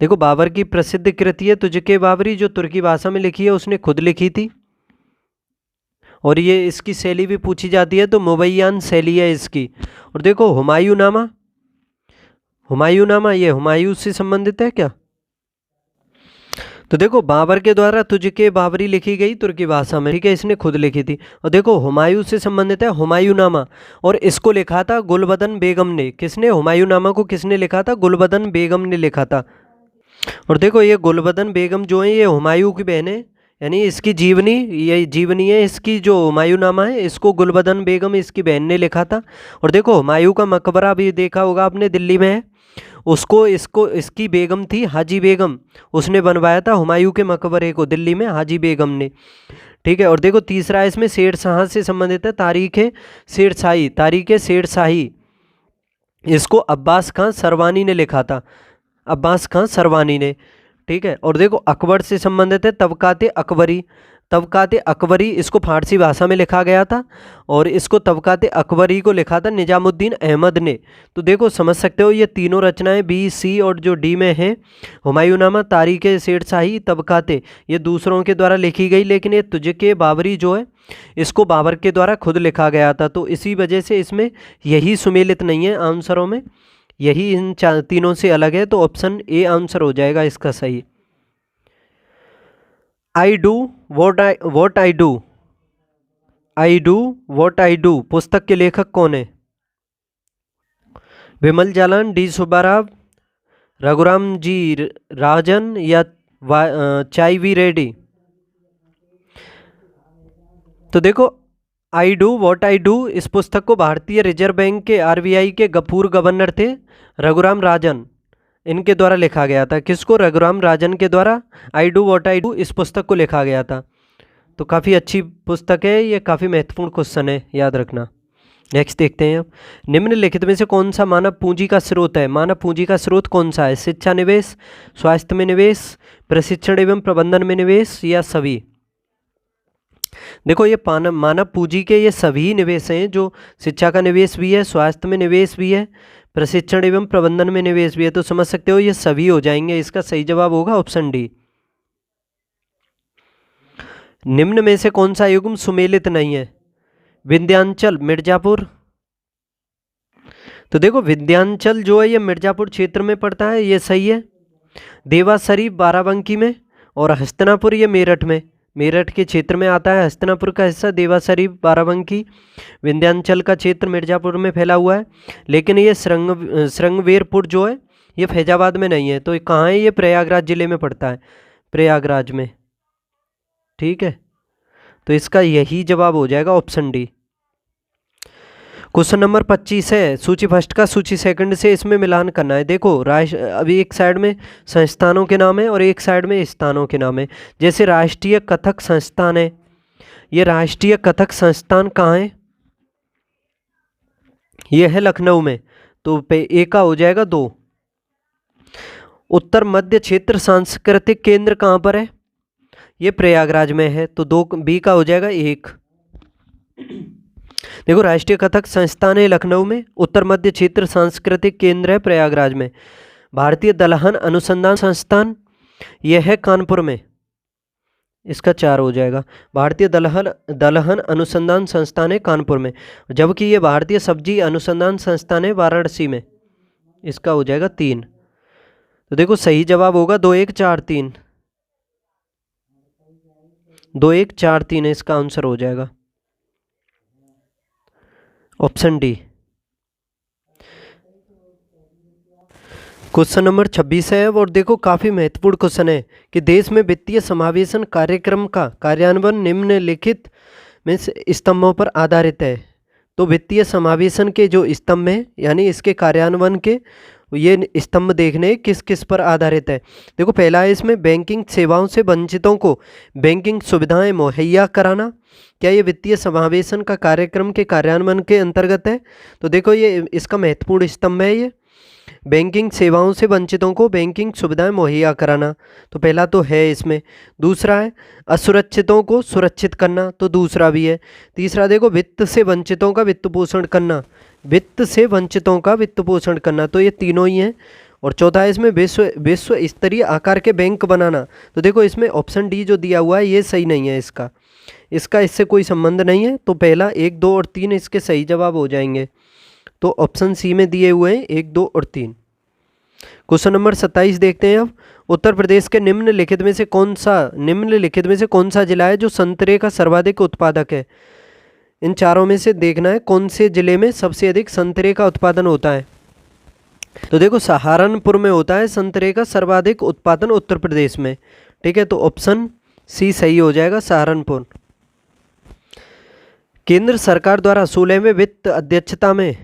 [SPEAKER 1] देखो बाबर की प्रसिद्ध कृति है तुझके बाबरी, जो तुर्की भाषा में लिखी है, उसने खुद लिखी थी। और ये इसकी शैली भी पूछी जाती है तो मुबैयान शैली है इसकी। और देखो हुमायूं नामा, हुमायूं नामा ये हुमायूं से संबंधित है क्या? तो देखो बाबर के द्वारा तुझके बाबरी लिखी गई तुर्की भाषा में, ठीक है, इसने खुद लिखी थी। और देखो हुमायूं से संबंधित है हुमायूं नामा, और इसको लिखा था गुलबदन बेगम ने। किसने? हुमायूं नामा को किसने लिखा था? गुलबदन बेगम ने लिखा था। और देखो ये गुलबदन बेगम जो है ये हुमायूं की बहन है, यानी इसकी जीवनी, ये जीवनी है इसकी, जो हुमायूं नामा है इसको गुलबदन बेगम इसकी बहन ने लिखा था। और देखो हुमायूं का मकबरा भी देखा होगा आपने, दिल्ली में है। उसको इसको इसकी बेगम थी हाजी बेगम, उसने बनवाया था हुमायूं के मकबरे को दिल्ली में, हाजी बेगम ने, ठीक है। और देखो तीसरा इसमें शेर शाह से संबंधित है, तारीख है शेरशाही, तारीख है शेरशाही, इसको अब्बास खां सरवानी ने लिखा था, अब्बास खां सरवानी ने, ठीक है। और देखो अकबर से संबंधित है तबकाते अकबरी, तबकाते अकबरी इसको फारसी भाषा में लिखा गया था, और इसको तबकाते अकबरी को लिखा था निजामुद्दीन अहमद ने। तो देखो समझ सकते हो ये तीनों रचनाएं बी, सी और जो डी में हैं, हुमायूंनामा, तारीख शेरशाही, तबकाते, ये दूसरों के द्वारा लिखी गई, लेकिन ये तुझके बाबरी जो है इसको बाबर के द्वारा खुद लिखा गया था। तो इसी वजह से इसमें यही सुमेलित नहीं है आंसरों में, यही इन तीनों से अलग है, तो ऑप्शन ए आंसर हो जाएगा इसका सही। I do what I do, I do what I do पुस्तक के लेखक कौन है? विमल जालान, डी सुब्बाराव, रघुराम जी राजन या चाई वी रेड्डी? तो देखो I do what I do इस पुस्तक को भारतीय रिजर्व बैंक के आरबीआई के पूर्व गवर्नर थे रघुराम राजन, इनके द्वारा लिखा गया था। किसको? रघुराम राजन के द्वारा I do what I do इस पुस्तक को लिखा गया था। तो काफ़ी अच्छी पुस्तक है ये, काफ़ी महत्वपूर्ण क्वेश्चन है, याद रखना। नेक्स्ट देखते हैं अब, निम्नलिखित में से कौन सा मानव पूंजी का स्रोत है? मानव पूंजी का स्रोत कौन सा है? शिक्षा निवेश, स्वास्थ्य में निवेश, प्रशिक्षण एवं प्रबंधन में निवेश, या सभी? देखो ये मानव पूंजी के ये सभी निवेश हैं, जो शिक्षा का निवेश भी है, स्वास्थ्य में निवेश भी है, प्रशिक्षण एवं प्रबंधन में निवेश भी है। तो समझ सकते हो ये सभी हो जाएंगे, इसका सही जवाब होगा ऑप्शन डी। निम्न में से कौन सा युग्म सुमेलित नहीं है? विंध्याचल, मिर्जापुर। तो देखो विंध्याचल जो है ये मिर्जापुर क्षेत्र में पड़ता है, ये सही है। देवा शरीफ बाराबंकी में, और हस्तिनापुर ये मेरठ में, मेरठ के क्षेत्र में आता है। हस्तिनापुर का हिस्सा देवा शरीफ बाराबंकी, विंध्याचल का क्षेत्र मिर्जापुर में फैला हुआ है। लेकिन ये श्रृंगवेरपुर जो है ये फैजाबाद में नहीं है, तो कहाँ है? ये प्रयागराज जिले में पड़ता है, प्रयागराज में, ठीक है। तो इसका यही जवाब हो जाएगा ऑप्शन डी। क्वेश्चन नंबर 25 है, सूची फर्स्ट का सूची सेकंड से इसमें मिलान करना है। देखो अभी एक साइड में संस्थानों के नाम है और एक साइड में स्थानों के नाम है। जैसे राष्ट्रीय कथक संस्थान है, ये राष्ट्रीय कथक संस्थान कहाँ है? ये है लखनऊ में, तो ए का हो जाएगा 2। उत्तर मध्य क्षेत्र सांस्कृतिक केंद्र कहाँ पर है? ये प्रयागराज में है, तो 2 बी का हो जाएगा 1। देखो राष्ट्रीय कथक संस्थान है लखनऊ में, उत्तर मध्य क्षेत्र सांस्कृतिक केंद्र है प्रयागराज में। भारतीय दलहन अनुसंधान संस्थान यह है कानपुर में, इसका 4 हो जाएगा। भारतीय दलहन अनुसंधान संस्थान है कानपुर में, जबकि ये भारतीय सब्जी अनुसंधान संस्थान है वाराणसी में, इसका हो जाएगा 3। तो देखो सही जवाब होगा 2 1 4 3, 2 1 4 3 इसका आंसर हो जाएगा ऑप्शन डी। क्वेश्चन नंबर 26 है, और देखो काफ़ी महत्वपूर्ण क्वेश्चन है कि देश में वित्तीय समावेशन कार्यक्रम का कार्यान्वयन निम्नलिखित में स्तंभों पर आधारित है। तो वित्तीय समावेशन के जो स्तंभ हैं, यानी इसके कार्यान्वयन के ये स्तंभ देखने किस किस पर आधारित है। देखो पहला है इसमें बैंकिंग सेवाओं से वंचितों को बैंकिंग सुविधाएं मुहैया कराना, क्या ये वित्तीय समावेशन का कार्यक्रम के कार्यान्वयन के अंतर्गत है? तो देखो ये इसका महत्वपूर्ण स्तंभ है ये। बैंकिंग सेवाओं से वंचितों को बैंकिंग सुविधाएं मुहैया कराना, तो पहला तो है इसमें। दूसरा है असुरक्षितों को सुरक्षित करना, तो दूसरा भी है। तीसरा देखो वित्त से वंचितों का वित्त पोषण करना, वित्त से वंचितों का वित्त पोषण करना, तो ये तीनों ही हैं। और चौथा है इसमें विश्व स्तरीय आकार के बैंक बनाना। तो देखो इसमें ऑप्शन डी जो दिया हुआ है ये सही नहीं है, इसका इससे कोई संबंध नहीं है। तो पहला 1, 2 और 3 इसके सही जवाब हो जाएंगे। तो ऑप्शन सी में दिए हुए हैं 1, 2 और 3। क्वेश्चन नंबर 27 देखते हैं अब। उत्तर प्रदेश के निम्नलिखित में से कौन सा जिला है जो संतरे का सर्वाधिक उत्पादक है? इन चारों में से देखना है कौन से जिले में सबसे अधिक संतरे का उत्पादन होता है। तो देखो सहारनपुर में होता है संतरे का सर्वाधिक उत्पादन, उत्तर प्रदेश में। ठीक है, तो ऑप्शन सी सही हो जाएगा, सहारनपुर। केंद्र सरकार द्वारा 16वें वित्त अध्यक्षता में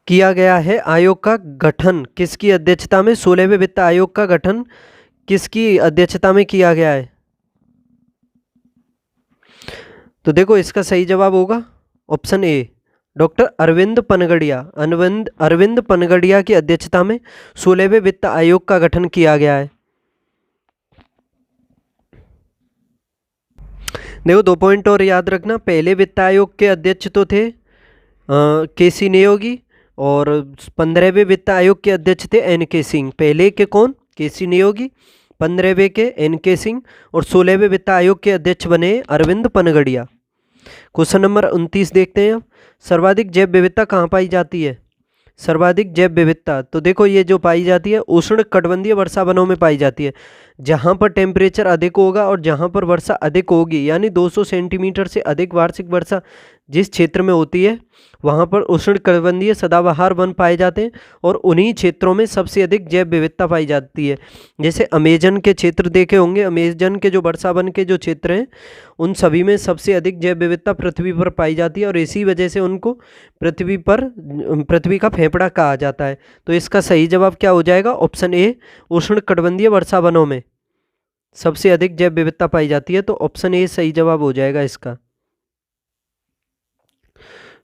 [SPEAKER 1] किया गया है आयोग का गठन किसकी अध्यक्षता में? 16वें वित्त आयोग का गठन किसकी अध्यक्षता में किया गया है? तो देखो इसका सही जवाब होगा option A, doctor Arvind Panagariya की अध्यक्षता में 16वें वित्त आयोग का गठन किया गया है। देखो 2 पॉइंट और याद रखना। पहले वित्त आयोग के अध्यक्ष तो थे केसी नियोगी, और 15वें वित्त आयोग के अध्यक्ष थे NK सिंह। पहले के कौन? केसी नियोगी, 15वें के NK सिंह, और 16वें वित्त आयोग के अध्यक्ष बने अरविंद पनगड़िया। क्वेश्चन नंबर 29 देखते हैं अब। सर्वाधिक जैव विविधता कहाँ पाई जाती है? सर्वाधिक जैव विविधता, तो देखो ये जो पाई जाती है उष्ण कटिबंधीय वर्षा वनों में पाई जाती है। जहाँ पर टेम्परेचर अधिक होगा और जहाँ पर वर्षा अधिक होगी, यानी 200 सेंटीमीटर से अधिक वार्षिक वर्षा जिस क्षेत्र में होती है वहाँ पर उष्ण कटिबंधीय सदाबहार वन पाए जाते हैं, और उन्हीं क्षेत्रों में सबसे अधिक जैव विविधता पाई जाती है। जैसे अमेजन के क्षेत्र देखे होंगे, अमेजन के जो वर्षा वन के जो क्षेत्र हैं उन सभी में सबसे अधिक जैव विविधता पृथ्वी पर पाई जाती है, और इसी वजह से उनको पृथ्वी का फेफड़ा कहा जाता है। तो इसका सही जवाब क्या हो जाएगा? ऑप्शन ए, उष्ण कटिबंधीय वर्षा वनों में सबसे अधिक जैव विविधता पाई जाती है। तो ऑप्शन ए सही जवाब हो जाएगा इसका।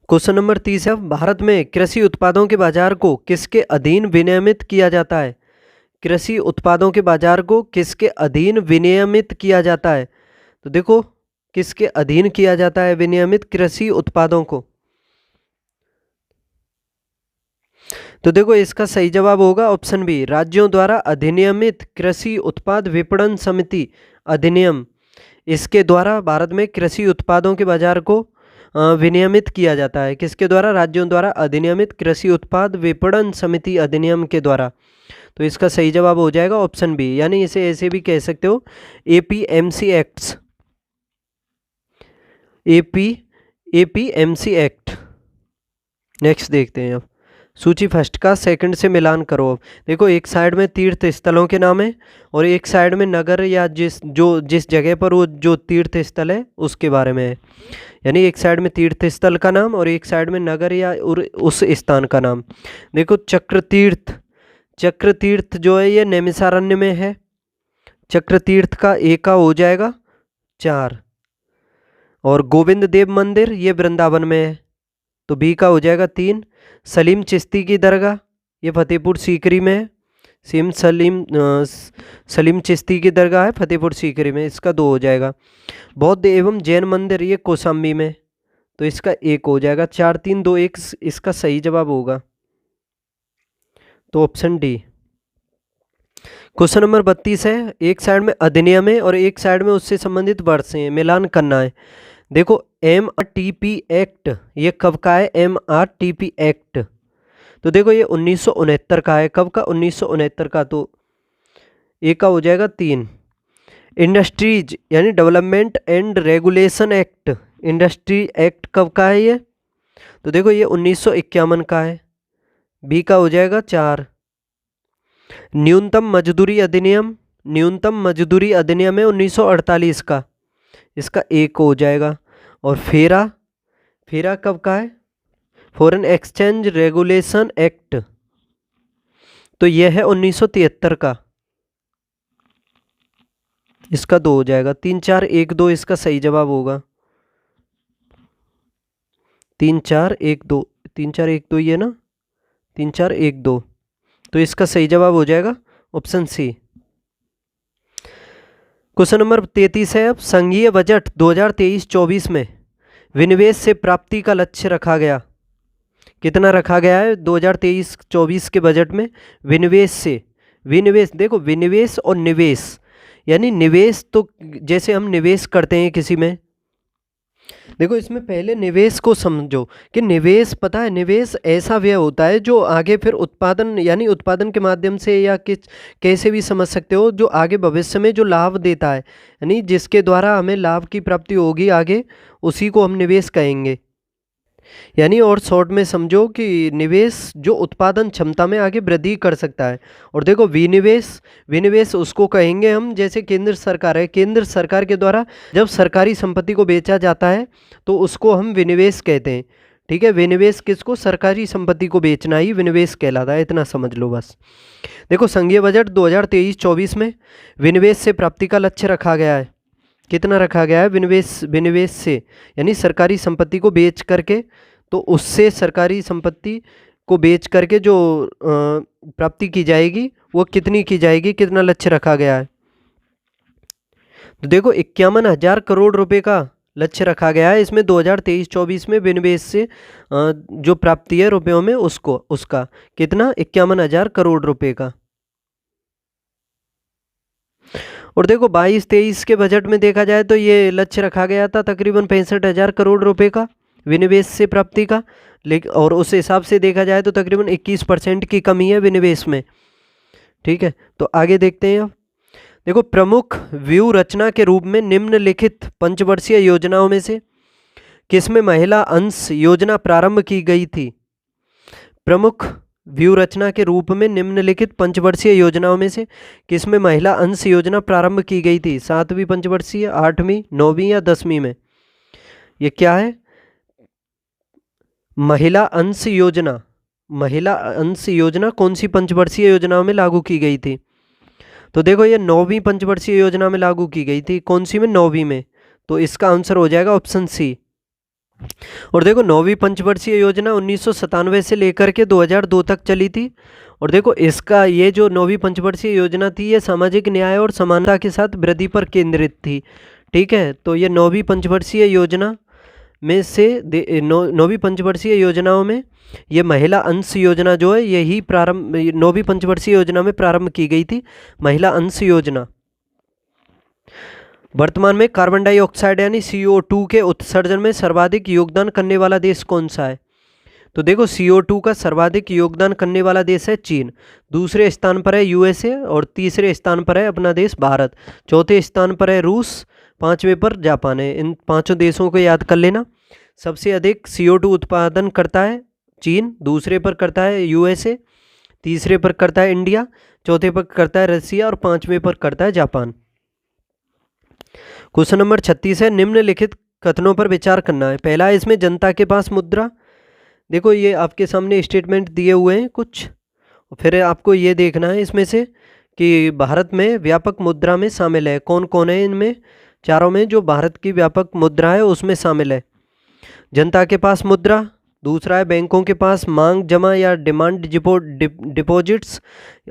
[SPEAKER 1] क्वेश्चन नंबर 30 है। भारत में कृषि उत्पादों के बाजार को किसके अधीन विनियमित किया जाता है? कृषि उत्पादों के बाजार को किसके अधीन विनियमित किया जाता है? तो देखो किसके अधीन किया जाता है विनियमित कृषि उत्पादों को? तो देखो इसका सही जवाब होगा ऑप्शन बी, राज्यों द्वारा अधिनियमित कृषि उत्पाद विपणन समिति अधिनियम। इसके द्वारा भारत में कृषि उत्पादों के बाजार को विनियमित किया जाता है। किसके द्वारा? राज्यों द्वारा अधिनियमित कृषि उत्पाद विपणन समिति अधिनियम के द्वारा। तो इसका सही जवाब हो जाएगा ऑप्शन बी, यानी इसे ऐसे भी कह सकते हो APMC acts, APMC act. Next देखते हैं अब। सूची फर्स्ट का सेकंड से मिलान करो। अब देखो एक साइड में तीर्थ स्थलों के नाम है और एक साइड में नगर या जिस जगह पर वो जो तीर्थ स्थल है उसके बारे में है। यानी एक साइड में तीर्थ स्थल का नाम और एक साइड में नगर या उस स्थान का नाम। देखो चक्रतीर्थ जो है ये नैमिषारण्य में है। चक्रतीर्थ का ए का हो जाएगा 4, और गोविंद देव मंदिर ये वृंदावन में है, तो बी का हो जाएगा 3। सलीम चिश्ती की दरगाह ये फतेहपुर सीकरी में है। सलीम चिश्ती की दरगाह है फतेहपुर सीकरी में, इसका 2 हो जाएगा। बौद्ध एवं जैन मंदिर ये कौशाम्बी में, तो इसका 1 हो जाएगा। 4, 3, 2, 1 इसका सही जवाब होगा, तो ऑप्शन डी। क्वेश्चन नंबर 32 है। एक साइड में अधिनियम है और एक साइड में उससे संबंधित वर्ष हैं, मिलान करना है। देखो MRTP एक्ट ये कब का है? MRTP एक्ट तो देखो ये 1969 का है। कब का? 1969 का, तो ए का हो जाएगा 3। इंडस्ट्रीज यानी development and regulation act, industry act कब का है ये? तो देखो ये 1951 का है, बी का हो जाएगा 4। न्यूनतम मजदूरी अधिनियम है 1948 का, इसका 1 हो जाएगा। और फेरा कब का है? फॉरेन एक्सचेंज रेगुलेशन एक्ट, तो यह है 1973 का, इसका 2 हो जाएगा। 3, 4, 1, 2 इसका सही जवाब होगा। 3, 4, 1, 2 ये ना, 3 4 1 2, तो इसका सही जवाब हो जाएगा ऑप्शन सी। क्वेश्चन नंबर 33 है अब, संघीय बजट 2023-24 में विनिवेश से प्राप्ति का लक्ष्य रखा गया। कितना रखा गया है 2023-24 के बजट में? विनिवेश से, विनिवेश देखो, विनिवेश और निवेश, यानी निवेश तो जैसे हम निवेश करते हैं किसी में, देखो इसमें पहले निवेश को समझो कि निवेश, पता है निवेश ऐसा व्यय होता है जो आगे फिर उत्पादन, यानी उत्पादन के माध्यम से या किस कैसे भी समझ सकते हो, जो आगे भविष्य में जो लाभ देता है, यानी जिसके द्वारा हमें लाभ की प्राप्ति होगी आगे, उसी को हम निवेश कहेंगे। यानी और शॉर्ट में समझो कि निवेश जो उत्पादन क्षमता में आगे वृद्धि कर सकता है। और देखो विनिवेश, विनिवेश उसको कहेंगे हम, जैसे केंद्र सरकार है, केंद्र सरकार के द्वारा जब सरकारी संपत्ति को बेचा जाता है तो उसको हम विनिवेश कहते हैं। ठीक है, विनिवेश किसको? सरकारी संपत्ति को बेचना ही विनिवेश कहलाता है, इतना समझ लो बस। देखो संघीय बजट 2023-24 में विनिवेश से प्राप्ति का लक्ष्य रखा गया है। कितना रखा गया है? विनिवेश, विनिवेश से यानी सरकारी संपत्ति को बेच करके, तो उससे सरकारी संपत्ति को बेच करके जो प्राप्ति की जाएगी वो कितनी की जाएगी, कितना लक्ष्य रखा गया है? तो देखो 51,000 करोड़ रुपए का लक्ष्य रखा गया है इसमें 2023-24 में विनिवेश से जो प्राप्ति है रुपयों में, उसको, उसका कितना? 51,000 करोड़ रुपए का। और देखो 22-23 के बजट में देखा जाए तो ये लक्ष्य रखा गया था तकरीबन 65,000 करोड़ रुपए का विनिवेश से प्राप्ति का, लेकिन और उस हिसाब से देखा जाए तो तकरीबन 21% की कमी है विनिवेश में। ठीक है, तो आगे देखते हैं अब। देखो प्रमुख व्यू रचना के रूप में निम्नलिखित पंचवर्षीय योजनाओं में से किसमें महिला अंश योजना प्रारंभ की गई थी? प्रमुख व्यू रचना के रूप में निम्नलिखित पंचवर्षीय योजनाओं में से किसमें महिला अंश योजना प्रारंभ की गई थी? 7वीं पंचवर्षीय, 8वीं, 9वीं या 10वीं में? ये क्या है? महिला अंश योजना। महिला अंश योजना कौन सी पंचवर्षीय योजनाओं में लागू की गई थी? तो देखो ये 9वीं पंचवर्षीय योजना में लागू की गई थी। कौन सी में? 9वीं में। तो इसका आंसर हो जाएगा ऑप्शन सी। और देखो 9वीं पंचवर्षीय योजना 1997 से लेकर के 2002 तक चली थी। और देखो इसका ये जो 9वीं पंचवर्षीय योजना थी ये सामाजिक न्याय और समानता के साथ वृद्धि पर केंद्रित थी। ठीक है, तो ये 9वीं पंचवर्षीय योजना में से 9वीं पंचवर्षीय योजनाओं में ये महिला अंश योजना जो है यही प्रारंभ 9वीं पंचवर्षीय योजना में प्रारंभ की गई थी, महिला अंश योजना। वर्तमान में कार्बन डाइऑक्साइड यानी CO2 के उत्सर्जन में सर्वाधिक योगदान करने वाला देश कौन सा है? तो देखो CO2 का सर्वाधिक योगदान करने वाला देश है चीन, दूसरे स्थान पर है USA और तीसरे स्थान पर है अपना देश भारत, चौथे स्थान पर है रूस, 5वें पर जापान है। इन 5 देशों को याद कर लेना। सबसे अधिक CO2 उत्पादन करता है चीन, दूसरे पर करता है USA, तीसरे पर करता है इंडिया, चौथे पर करता है रसिया और 5वें पर करता है जापान। क्वेश्चन नंबर 36 है, निम्नलिखित कथनों पर विचार करना है। पहला है इसमें जनता के पास मुद्रा। देखो ये आपके सामने स्टेटमेंट दिए हुए हैं कुछ, फिर आपको ये देखना है इसमें से कि भारत में व्यापक मुद्रा में शामिल है कौन कौन है। इनमें चारों में जो भारत की व्यापक मुद्रा है उसमें शामिल है जनता के पास मुद्रा, दूसरा है बैंकों के पास मांग जमा या डिमांड डिपॉजिट्स,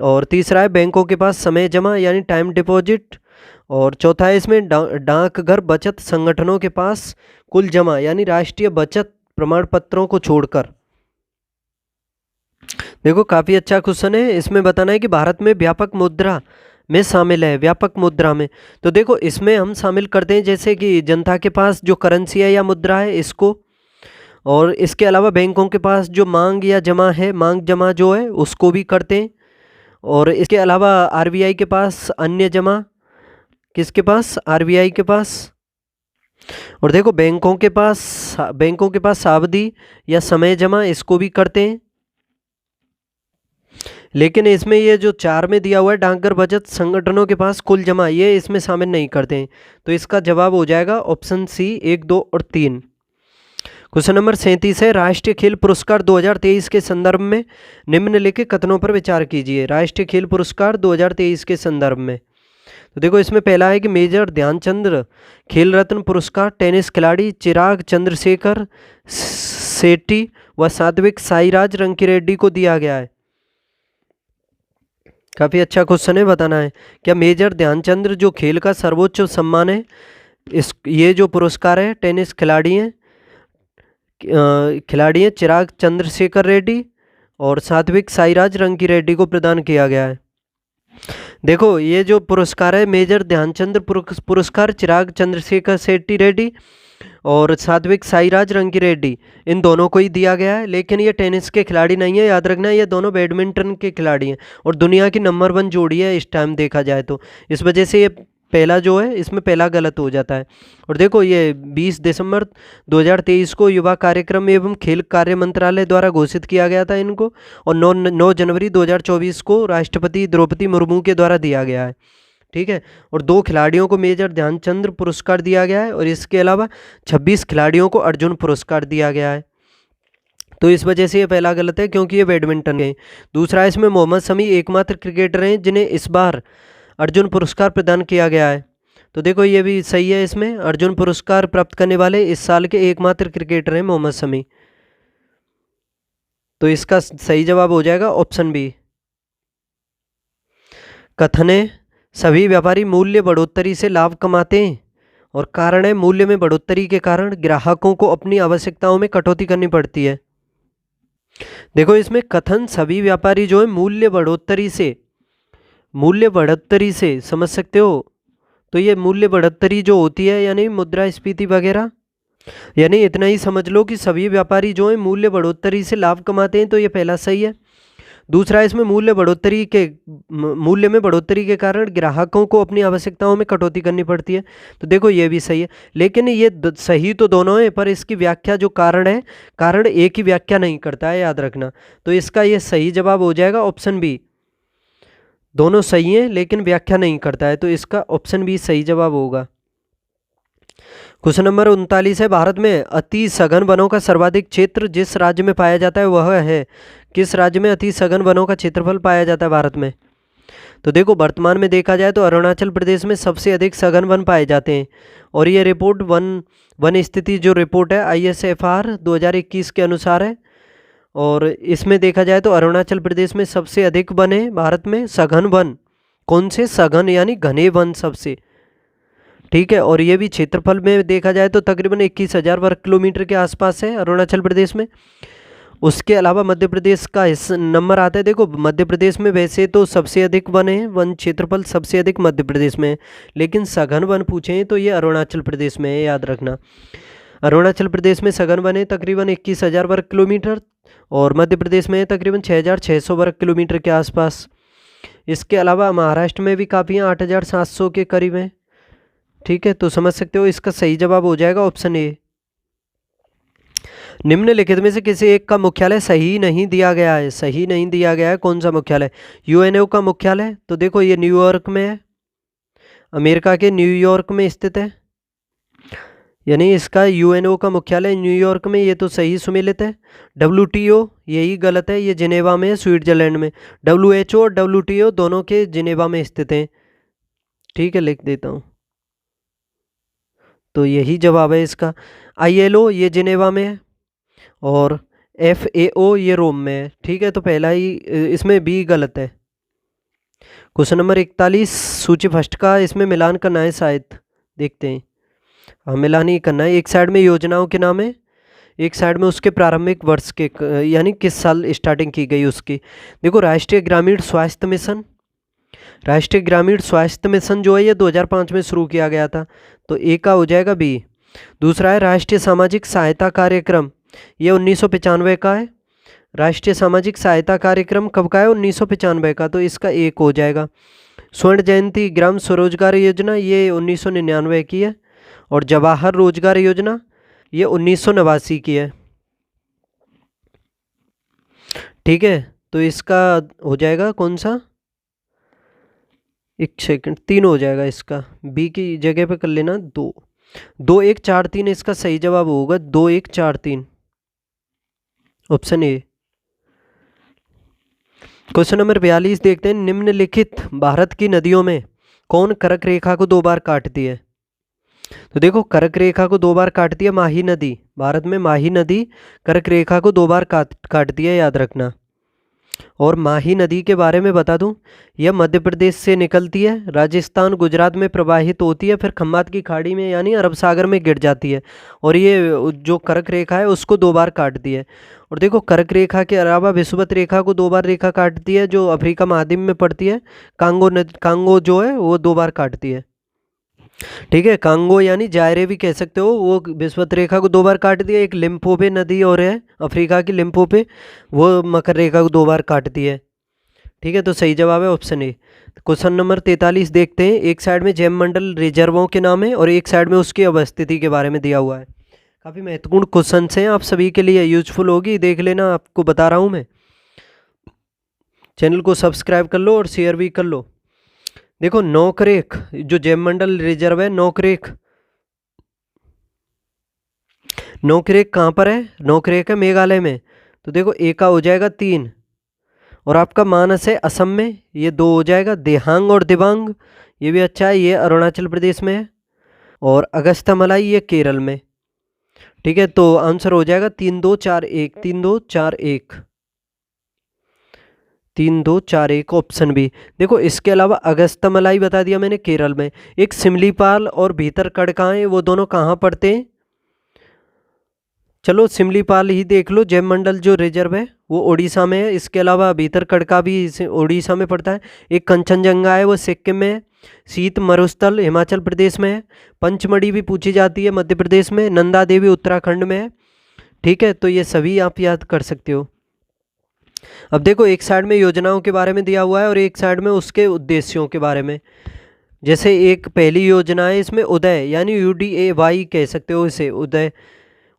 [SPEAKER 1] और तीसरा है बैंकों के पास समय जमा यानी टाइम डिपॉजिट, और चौथा है इसमें डाकघर बचत संगठनों के पास कुल जमा यानी राष्ट्रीय बचत प्रमाण पत्रों को छोड़कर। देखो काफ़ी अच्छा क्वेश्चन है। इसमें बताना है कि भारत में व्यापक मुद्रा में शामिल है, व्यापक मुद्रा में। तो देखो इसमें हम शामिल करते हैं जैसे कि जनता के पास जो करेंसी है या मुद्रा है इसको, और इसके अलावा बैंकों के पास जो मांग या जमा है, मांग जमा जो है उसको भी करते हैं, और इसके अलावा RBI के पास अन्य जमा, किसके पास? RBI के पास। और देखो बैंकों के पास सावधि या समय जमा इसको भी करते हैं, लेकिन इसमें ये जो 4 में दिया हुआ है डाकघर बचत संगठनों के पास कुल जमा, ये इसमें शामिल नहीं करते हैं। तो इसका जवाब हो जाएगा ऑप्शन सी 1, 2 और 3। क्वेश्चन नंबर 37 है, राष्ट्रीय खेल पुरस्कार 2023 के संदर्भ में निम्नलिखित कथनों पर विचार कीजिए। राष्ट्रीय खेल पुरस्कार 2023 के संदर्भ में तो देखो इसमें पहला है कि मेजर ध्यानचंद खेल रत्न पुरस्कार टेनिस खिलाड़ी चिराग चंद्रशेखर शेट्टी वह सात्विक साईराज रंकीरेड्डी को दिया गया है। काफ़ी अच्छा क्वेश्चन है, बताना है। क्या मेजर ध्यानचंद जो खेल का सर्वोच्च सम्मान है, ये जो पुरस्कार है टेनिस खिलाड़ी हैं चिराग चंद्रशेखर रेड्डी और सात्विक साईराज रंकीरेड्डी को प्रदान किया गया है। देखो ये जो पुरस्कार है मेजर ध्यानचंद पुरस्कार चिराग चंद्रशेखर शेट्टी रेड्डी और सात्विक साईराज रंकीरेड्डी, इन दोनों को ही दिया गया है। लेकिन ये टेनिस के खिलाड़ी नहीं है, याद रखना, ये दोनों बैडमिंटन के खिलाड़ी हैं और दुनिया की नंबर 1 जोड़ी है इस टाइम देखा जाए तो। इस वजह से ये पहला जो है इसमें पहला गलत हो जाता है। और देखो ये 20 दिसंबर 2023 को युवा कार्यक्रम एवं खेल कार्य मंत्रालय द्वारा घोषित किया गया था इनको, और 9 जनवरी 2024 को राष्ट्रपति द्रौपदी मुर्मू के द्वारा दिया गया है। ठीक है, और 2 खिलाड़ियों को मेजर ध्यानचंद पुरस्कार दिया गया है और इसके अलावा 26 खिलाड़ियों को अर्जुन पुरस्कार दिया गया है। तो इस वजह से ये पहला गलत है क्योंकि ये बैडमिंटन है। दूसरा, इसमें मोहम्मद शमी एकमात्र क्रिकेटर हैं जिन्हें इस बार अर्जुन पुरस्कार प्रदान किया गया है। तो देखो ये भी सही है, इसमें अर्जुन पुरस्कार प्राप्त करने वाले इस साल के एकमात्र क्रिकेटर हैं मोहम्मद शमी। तो इसका सही जवाब हो जाएगा ऑप्शन बी। कथन है सभी व्यापारी मूल्य बढ़ोतरी से लाभ कमाते हैं और कारण है मूल्य में बढ़ोतरी के कारण ग्राहकों को अपनी आवश्यकताओं में कटौती करनी पड़ती है। देखो इसमें कथन सभी व्यापारी जो है मूल्य बढ़ोतरी से समझ सकते हो। तो ये मूल्य बढ़ोतरी जो होती है यानी मुद्रास्फीति वगैरह, यानी इतना ही समझ लो कि सभी व्यापारी जो है मूल्य बढ़ोतरी से लाभ कमाते हैं, तो ये पहला सही है। दूसरा, इसमें मूल्य में बढ़ोतरी के कारण ग्राहकों को अपनी आवश्यकताओं में कटौती करनी पड़ती है, तो देखो ये भी सही है। लेकिन ये सही तो दोनों है, पर इसकी व्याख्या जो कारण है, कारण एक ही व्याख्या नहीं करता है, याद रखना। तो इसका ये सही जवाब हो जाएगा ऑप्शन बी। दोनों सही हैं लेकिन व्याख्या नहीं करता है, तो इसका ऑप्शन बी सही जवाब होगा। क्वेश्चन नंबर 39 है, भारत में अति सघन वनों का सर्वाधिक क्षेत्र जिस राज्य में पाया जाता है वह है, किस राज्य में अति सघन वनों का क्षेत्रफल पाया जाता है भारत में? तो देखो वर्तमान में देखा जाए तो अरुणाचल प्रदेश में सबसे अधिक सघन वन पाए जाते हैं, और ये रिपोर्ट वन स्थिति जो रिपोर्ट है ISFR 2021 के अनुसार है, और इसमें देखा जाए तो अरुणाचल प्रदेश में सबसे अधिक वन है भारत में सघन वन। कौन से? सघन यानी घने वन सबसे। ठीक है, और ये भी क्षेत्रफल में देखा जाए तो तकरीबन 21,000 वर्ग किलोमीटर के आसपास है अरुणाचल प्रदेश में। उसके अलावा मध्य प्रदेश का नंबर आता है। देखो मध्य प्रदेश में वैसे तो सबसे अधिक वन है, वन क्षेत्रफल सबसे अधिक मध्य प्रदेश में है, लेकिन सघन वन पूछे तो ये अरुणाचल प्रदेश में है, याद रखना। अरुणाचल प्रदेश में सघन वन है तकरीबन 21,000 वर्ग किलोमीटर, और मध्य प्रदेश में तकरीबन 6,600 वर्ग किलोमीटर के आसपास। इसके अलावा महाराष्ट्र में भी काफ़ी हैं, 8,700 के करीब हैं। ठीक है, तो समझ सकते हो इसका सही जवाब हो जाएगा ऑप्शन ए। निम्नलिखित में से किसी एक का मुख्यालय सही नहीं दिया गया है। सही नहीं दिया गया है, कौन सा मुख्यालय? UNO का मुख्यालय, तो देखो ये न्यूयॉर्क में है, अमेरिका के न्यूयॉर्क में स्थित है, यानी इसका UNO का मुख्यालय न्यूयॉर्क में, ये तो सही सुमेलित है। WTO यही गलत है, ये जिनेवा में है, स्विट्जरलैंड में। WHO और WTO दोनों के जिनेवा में स्थित हैं। ठीक है, लिख देता हूँ, तो यही जवाब है इसका। ILO ये जिनेवा में है और FAO ये रोम में है। ठीक है, तो पहला ही इसमें बी गलत है। क्वेश्चन नंबर 41 सूची फर्स्ट का, इसमें मिलान करना है शायद, देखते हैं। हाँ, मिलान ही करना है। एक साइड में योजनाओं के नाम है, एक साइड में उसके प्रारंभिक वर्ष के, यानी किस साल स्टार्टिंग की गई उसकी। देखो राष्ट्रीय ग्रामीण स्वास्थ्य मिशन, राष्ट्रीय ग्रामीण स्वास्थ्य मिशन जो है ये 2005 में शुरू किया गया था, तो ए का हो जाएगा बी। दूसरा है राष्ट्रीय सामाजिक सहायता कार्यक्रम, ये 1995 का है। राष्ट्रीय सामाजिक सहायता कार्यक्रम कब का है? 1995 का, तो इसका एक हो जाएगा। स्वर्ण जयंती ग्राम स्वरोजगार योजना ये 1999 की है, और जवाहर रोजगार योजना ये 1989 की है। ठीक है, तो इसका हो जाएगा कौन सा? एक सेकंड, 3 हो जाएगा इसका, बी की जगह पे कर लेना 2। 2 1 4 3 इसका सही जवाब होगा, 2 1 4 3 ऑप्शन ए। क्वेश्चन नंबर 42 देखते हैं, निम्नलिखित भारत की नदियों में कौन कर्क रेखा को 2 बार काटती है? तो देखो कर्क रेखा को 2 बार काटती है माही नदी। भारत में माही नदी कर्क रेखा को 2 बार काटती है, याद रखना। और माही नदी के बारे में बता दूं, यह मध्य प्रदेश से निकलती है, राजस्थान गुजरात में प्रवाहित होती है, फिर खम्बात की खाड़ी में यानी अरब सागर में गिर जाती है। और ये जो कर्क रेखा है उसको 2 बार काटती है। और देखो, कर्क रेखा के अलावा विषुवत रेखा को 2 बार रेखा काटती है, जो अफ्रीका महाद्वीप में पड़ती है। कांगो जो है वो 2 बार काटती है। ठीक है, कांगो यानी जायरे भी कह सकते हो, वो विषुवत रेखा को 2 बार काट दिया। एक लिम्पोपे नदी और है अफ्रीका की, लिम्पोपे, वो मकर रेखा को 2 बार काटती है। ठीक है, तो सही जवाब है ऑप्शन ए। क्वेश्चन नंबर 43 देखते हैं। एक साइड में जैव मंडल रिजर्वों के नाम है और एक साइड में उसकी अवस्थिति के बारे में दिया हुआ है। काफ़ी महत्वपूर्ण क्वेश्चन हैं, आप सभी के लिए यूजफुल होगी, देख लेना, आपको बता रहा हूँ मैं। चैनल को सब्सक्राइब कर लो और शेयर भी कर लो। देखो, नौकरेख जो जैव मंडल रिजर्व है, नौकरेख कहाँ पर है? नौकरेख है मेघालय में। तो देखो, ए का हो जाएगा 3, और आपका मानस है असम में, ये 2 हो जाएगा। देहांग और दिबांग ये भी अच्छा है, ये अरुणाचल प्रदेश में है। और अगस्त्यमलाई ये केरल में। ठीक है, तो आंसर हो जाएगा 3 2 4 1, 3 2 4 1, 3 2 4 1 ऑप्शन बी। देखो, इसके अलावा अगस्त्यमलाई बता दिया मैंने, केरल में। एक सिमलीपाल और भीतरकनिका, वो दोनों कहाँ पड़ते हैं? चलो सिमलीपाल ही देख लो, जैव मंडल जो रिजर्व है वो उड़ीसा में है। इसके अलावा भीतरकनिका भी उड़ीसा में पड़ता है। एक कंचनजंगा है, वो सिक्किम में है। शीत मरुस्थल हिमाचल प्रदेश में है। पंचमढ़ी भी पूछी जाती है, मध्य प्रदेश में। नंदा देवी उत्तराखंड में है। ठीक है, तो ये सभी आप याद कर सकते हो। अब देखो, एक साइड में योजनाओं के बारे में दिया हुआ है और एक साइड में उसके उद्देश्यों के बारे में। जैसे एक पहली योजना है, इसमें उदय यानी UDAY कह सकते हो इसे,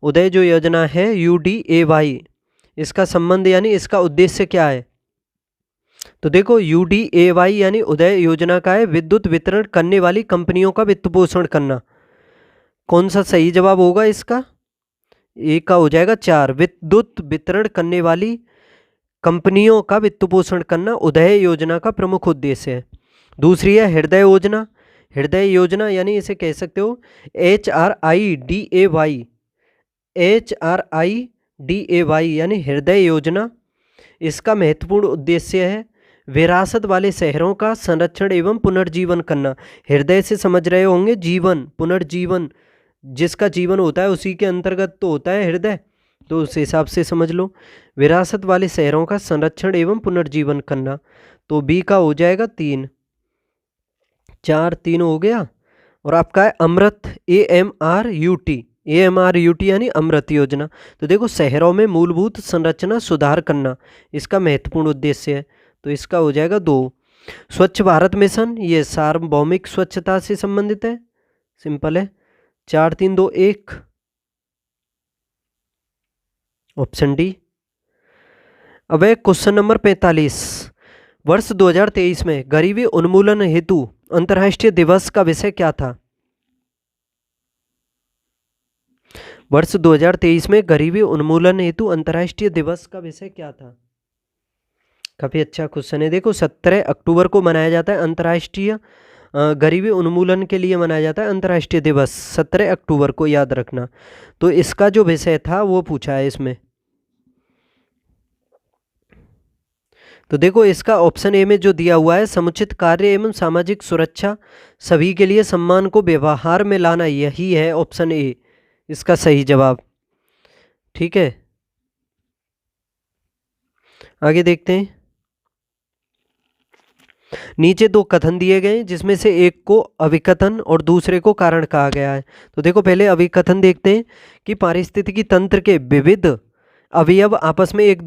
[SPEAKER 1] उदय जो योजना है UDAY, इसका संबंध यानी इसका उद्देश्य क्या है? तो देखो, UDAY यानी उदय योजना का है विद्युत वितरण करने वाली कंपनियों का वित्त पोषण करना। कौन सा सही जवाब होगा इसका? एक का हो जाएगा 4, विद्युत वितरण करने वाली कंपनियों का वित्त पोषण करना उदय योजना का प्रमुख उद्देश्य है। दूसरी है हृदय योजना। हृदय योजना यानी इसे कह सकते हो HRIDAY यानी हृदय योजना। इसका महत्वपूर्ण उद्देश्य है विरासत वाले शहरों का संरक्षण एवं पुनर्जीवन करना। हृदय से समझ रहे होंगे जीवन, पुनर्जीवन, जिसका जीवन होता है उसी के अंतर्गत तो होता है हृदय, तो उस हिसाब से समझ लो। विरासत वाले शहरों का संरक्षण एवं पुनर्जीवन करना, तो बी का हो जाएगा 3, 4 3 हो गया। और आपका है अमृत, AMRUT यानी अमृत योजना। तो देखो, शहरों में मूलभूत संरचना सुधार करना इसका महत्वपूर्ण उद्देश्य है, तो इसका हो जाएगा 2। स्वच्छ भारत मिशन, ये सार्वभौमिक स्वच्छता से संबंधित है, सिंपल है। 4 3 2 1 ऑप्शन डी। अब है क्वेश्चन नंबर 45। वर्ष 2023 में गरीबी उन्मूलन हेतु अंतर्राष्ट्रीय दिवस का विषय क्या था? वर्ष 2023 में गरीबी उन्मूलन हेतु अंतर्राष्ट्रीय दिवस का विषय क्या था? काफ़ी अच्छा क्वेश्चन है। देखो, 17 अक्टूबर को मनाया जाता है अंतर्राष्ट्रीय गरीबी उन्मूलन के लिए मनाया जाता है अंतर्राष्ट्रीय दिवस, 17 अक्टूबर को, याद रखना। तो इसका जो विषय था वो पूछा है इसमें। तो देखो, इसका ऑप्शन ए में जो दिया हुआ है, समुचित कार्य एवं सामाजिक सुरक्षा, सभी के लिए सम्मान को व्यवहार में लाना, यही है ऑप्शन ए इसका सही जवाब। ठीक है, आगे देखते हैं। नीचे 2 कथन दिए गए जिसमें से एक को अभिकथन और दूसरे को कारण कहा गया है। तो देखो, पहले अभिकथन देखते हैं कि पारिस्थितिकी तंत्र के विविध अवयव आपस में एक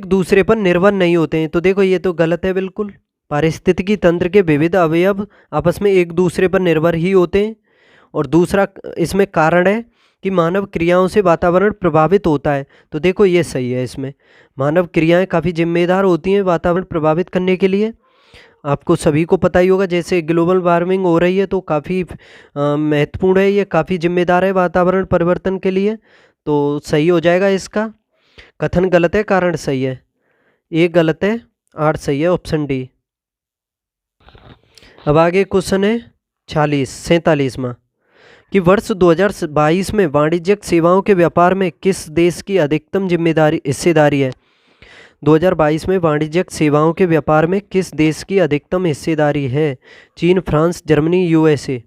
[SPEAKER 1] दूसरे पर निर्भर नहीं होते हैं। तो देखो, ये तो गलत है बिल्कुल। पारिस्थितिकी तंत्र के विविध अवयव आपस में एक दूसरे पर निर्भर ही होते हैं। और दूसरा इसमें कारण है कि मानव क्रियाओं से वातावरण प्रभावित होता है। तो देखो, ये सही है। इसमें मानव क्रियाएं काफ़ी जिम्मेदार होती हैं वातावरण प्रभावित करने के लिए। आपको सभी को पता ही होगा, जैसे ग्लोबल वार्मिंग हो रही है तो काफ़ी महत्वपूर्ण है, ये काफ़ी जिम्मेदार है वातावरण परिवर्तन के लिए। तो सही हो जाएगा इसका। कथन गलत है, कारण सही है। ए गलत है, 8 सही है, ऑप्शन डी। अब आगे क्वेश्चन है 47वां कि वर्ष 2022 में वाणिज्यिक सेवाओं के व्यापार में किस देश की अधिकतम हिस्सेदारी है। 2022 में वाणिज्यिक सेवाओं के व्यापार में किस देश की अधिकतम हिस्सेदारी है। चीन, फ्रांस, जर्मनी, यूएसए।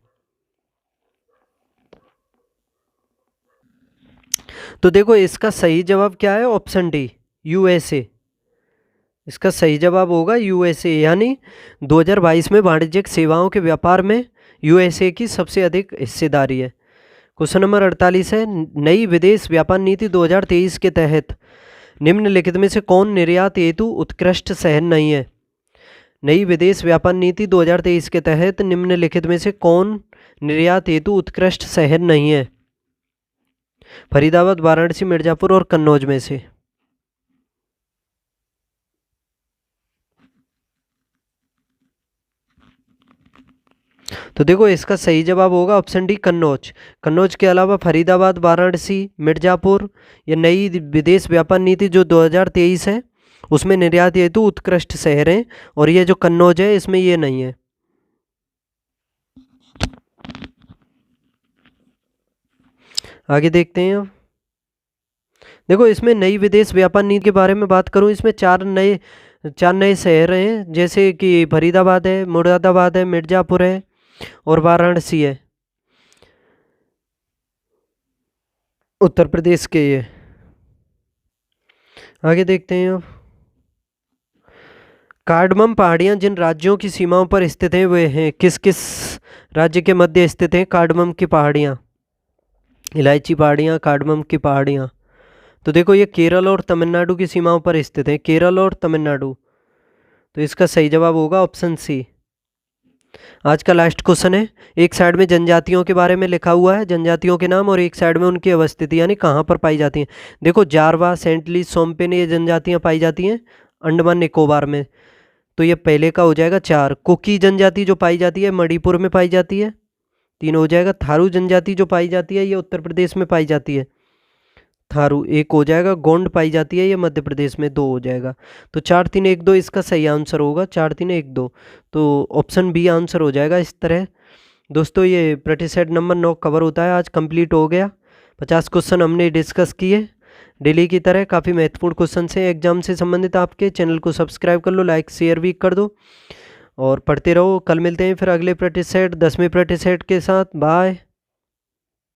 [SPEAKER 1] तो देखो इसका सही जवाब क्या है, ऑप्शन डी, यूएसए। इसका सही जवाब होगा यूएसए, यानी 2022 में वाणिज्यिक सेवाओं के व्यापार में यूएसए की सबसे अधिक हिस्सेदारी है। क्वेश्चन नंबर 48 है, नई विदेश व्यापार नीति 2023 के तहत निम्नलिखित में से कौन निर्यात हेतु उत्कृष्ट शहर नहीं है। नई विदेश व्यापार नीति 2023 के तहत निम्नलिखित में से कौन निर्यात हेतु उत्कृष्ट शहर नहीं है। फरीदाबाद, वाराणसी, मिर्जापुर और कन्नौज में से। तो देखो इसका सही जवाब होगा ऑप्शन डी, कन्नौज। कन्नौज के अलावा फरीदाबाद, वाराणसी, मिर्जापुर, ये नई विदेश व्यापार नीति जो 2023 है उसमें निर्यात हेतु उत्कृष्ट शहर हैं, और ये जो कन्नौज है इसमें ये नहीं है। आगे देखते हैं अब। देखो इसमें नई विदेश व्यापार नीति के बारे में बात करूं, इसमें चार नए शहर हैं, जैसे कि फरीदाबाद है, मुरादाबाद है, मिर्जापुर है और वाराणसी है, उत्तर प्रदेश के ये। आगे देखते हैं अब। कार्डमम पहाड़ियाँ जिन राज्यों की सीमाओं पर स्थित हैं वे हैं, किस किस राज्य के मध्य स्थित हैं कार्डमम की पहाड़ियाँ। इलायची पहाड़ियाँ, कार्डमम की पहाड़ियाँ। तो देखो ये केरल और तमिलनाडु की सीमाओं पर स्थित है, केरल और तमिलनाडु। तो इसका सही जवाब होगा ऑप्शन सी। आज का लास्ट क्वेश्चन है, एक साइड में जनजातियों के बारे में लिखा हुआ है, जनजातियों के नाम, और एक साइड में उनकी अवस्थिति यानी कहाँ पर पाई जाती हैं। देखो जारवा, सेंटली, सोमपेन ये जनजातियाँ पाई जाती हैं अंडमान निकोबार में। तो ये पहले का हो जाएगा 4। कुकी जनजाति जो पाई जाती है मणिपुर में पाई जाती है, 3 हो जाएगा। थारू जनजाति जो पाई जाती है ये उत्तर प्रदेश में पाई जाती है, थारू 1 हो जाएगा। गोंड पाई जाती है ये मध्य प्रदेश में, 2 हो जाएगा। तो 4, 3, 1, 2 इसका सही आंसर होगा, 4, 3, 1, 2। तो ऑप्शन बी आंसर हो जाएगा इस तरह। दोस्तों ये प्रैक्टिस सेट नंबर 9 कवर होता है, आज कंप्लीट हो गया। 50 क्वेश्चन हमने डिस्कस किए, डेली की तरह काफ़ी महत्वपूर्ण क्वेश्चन हैं एग्जाम से संबंधित। आपके चैनल को सब्सक्राइब कर लो, लाइक शेयर भी कर दो और पढ़ते रहो। कल मिलते हैं फिर अगले प्रैक्टिस सेट 10वीं प्रैक्टिस सेट के साथ। बाय।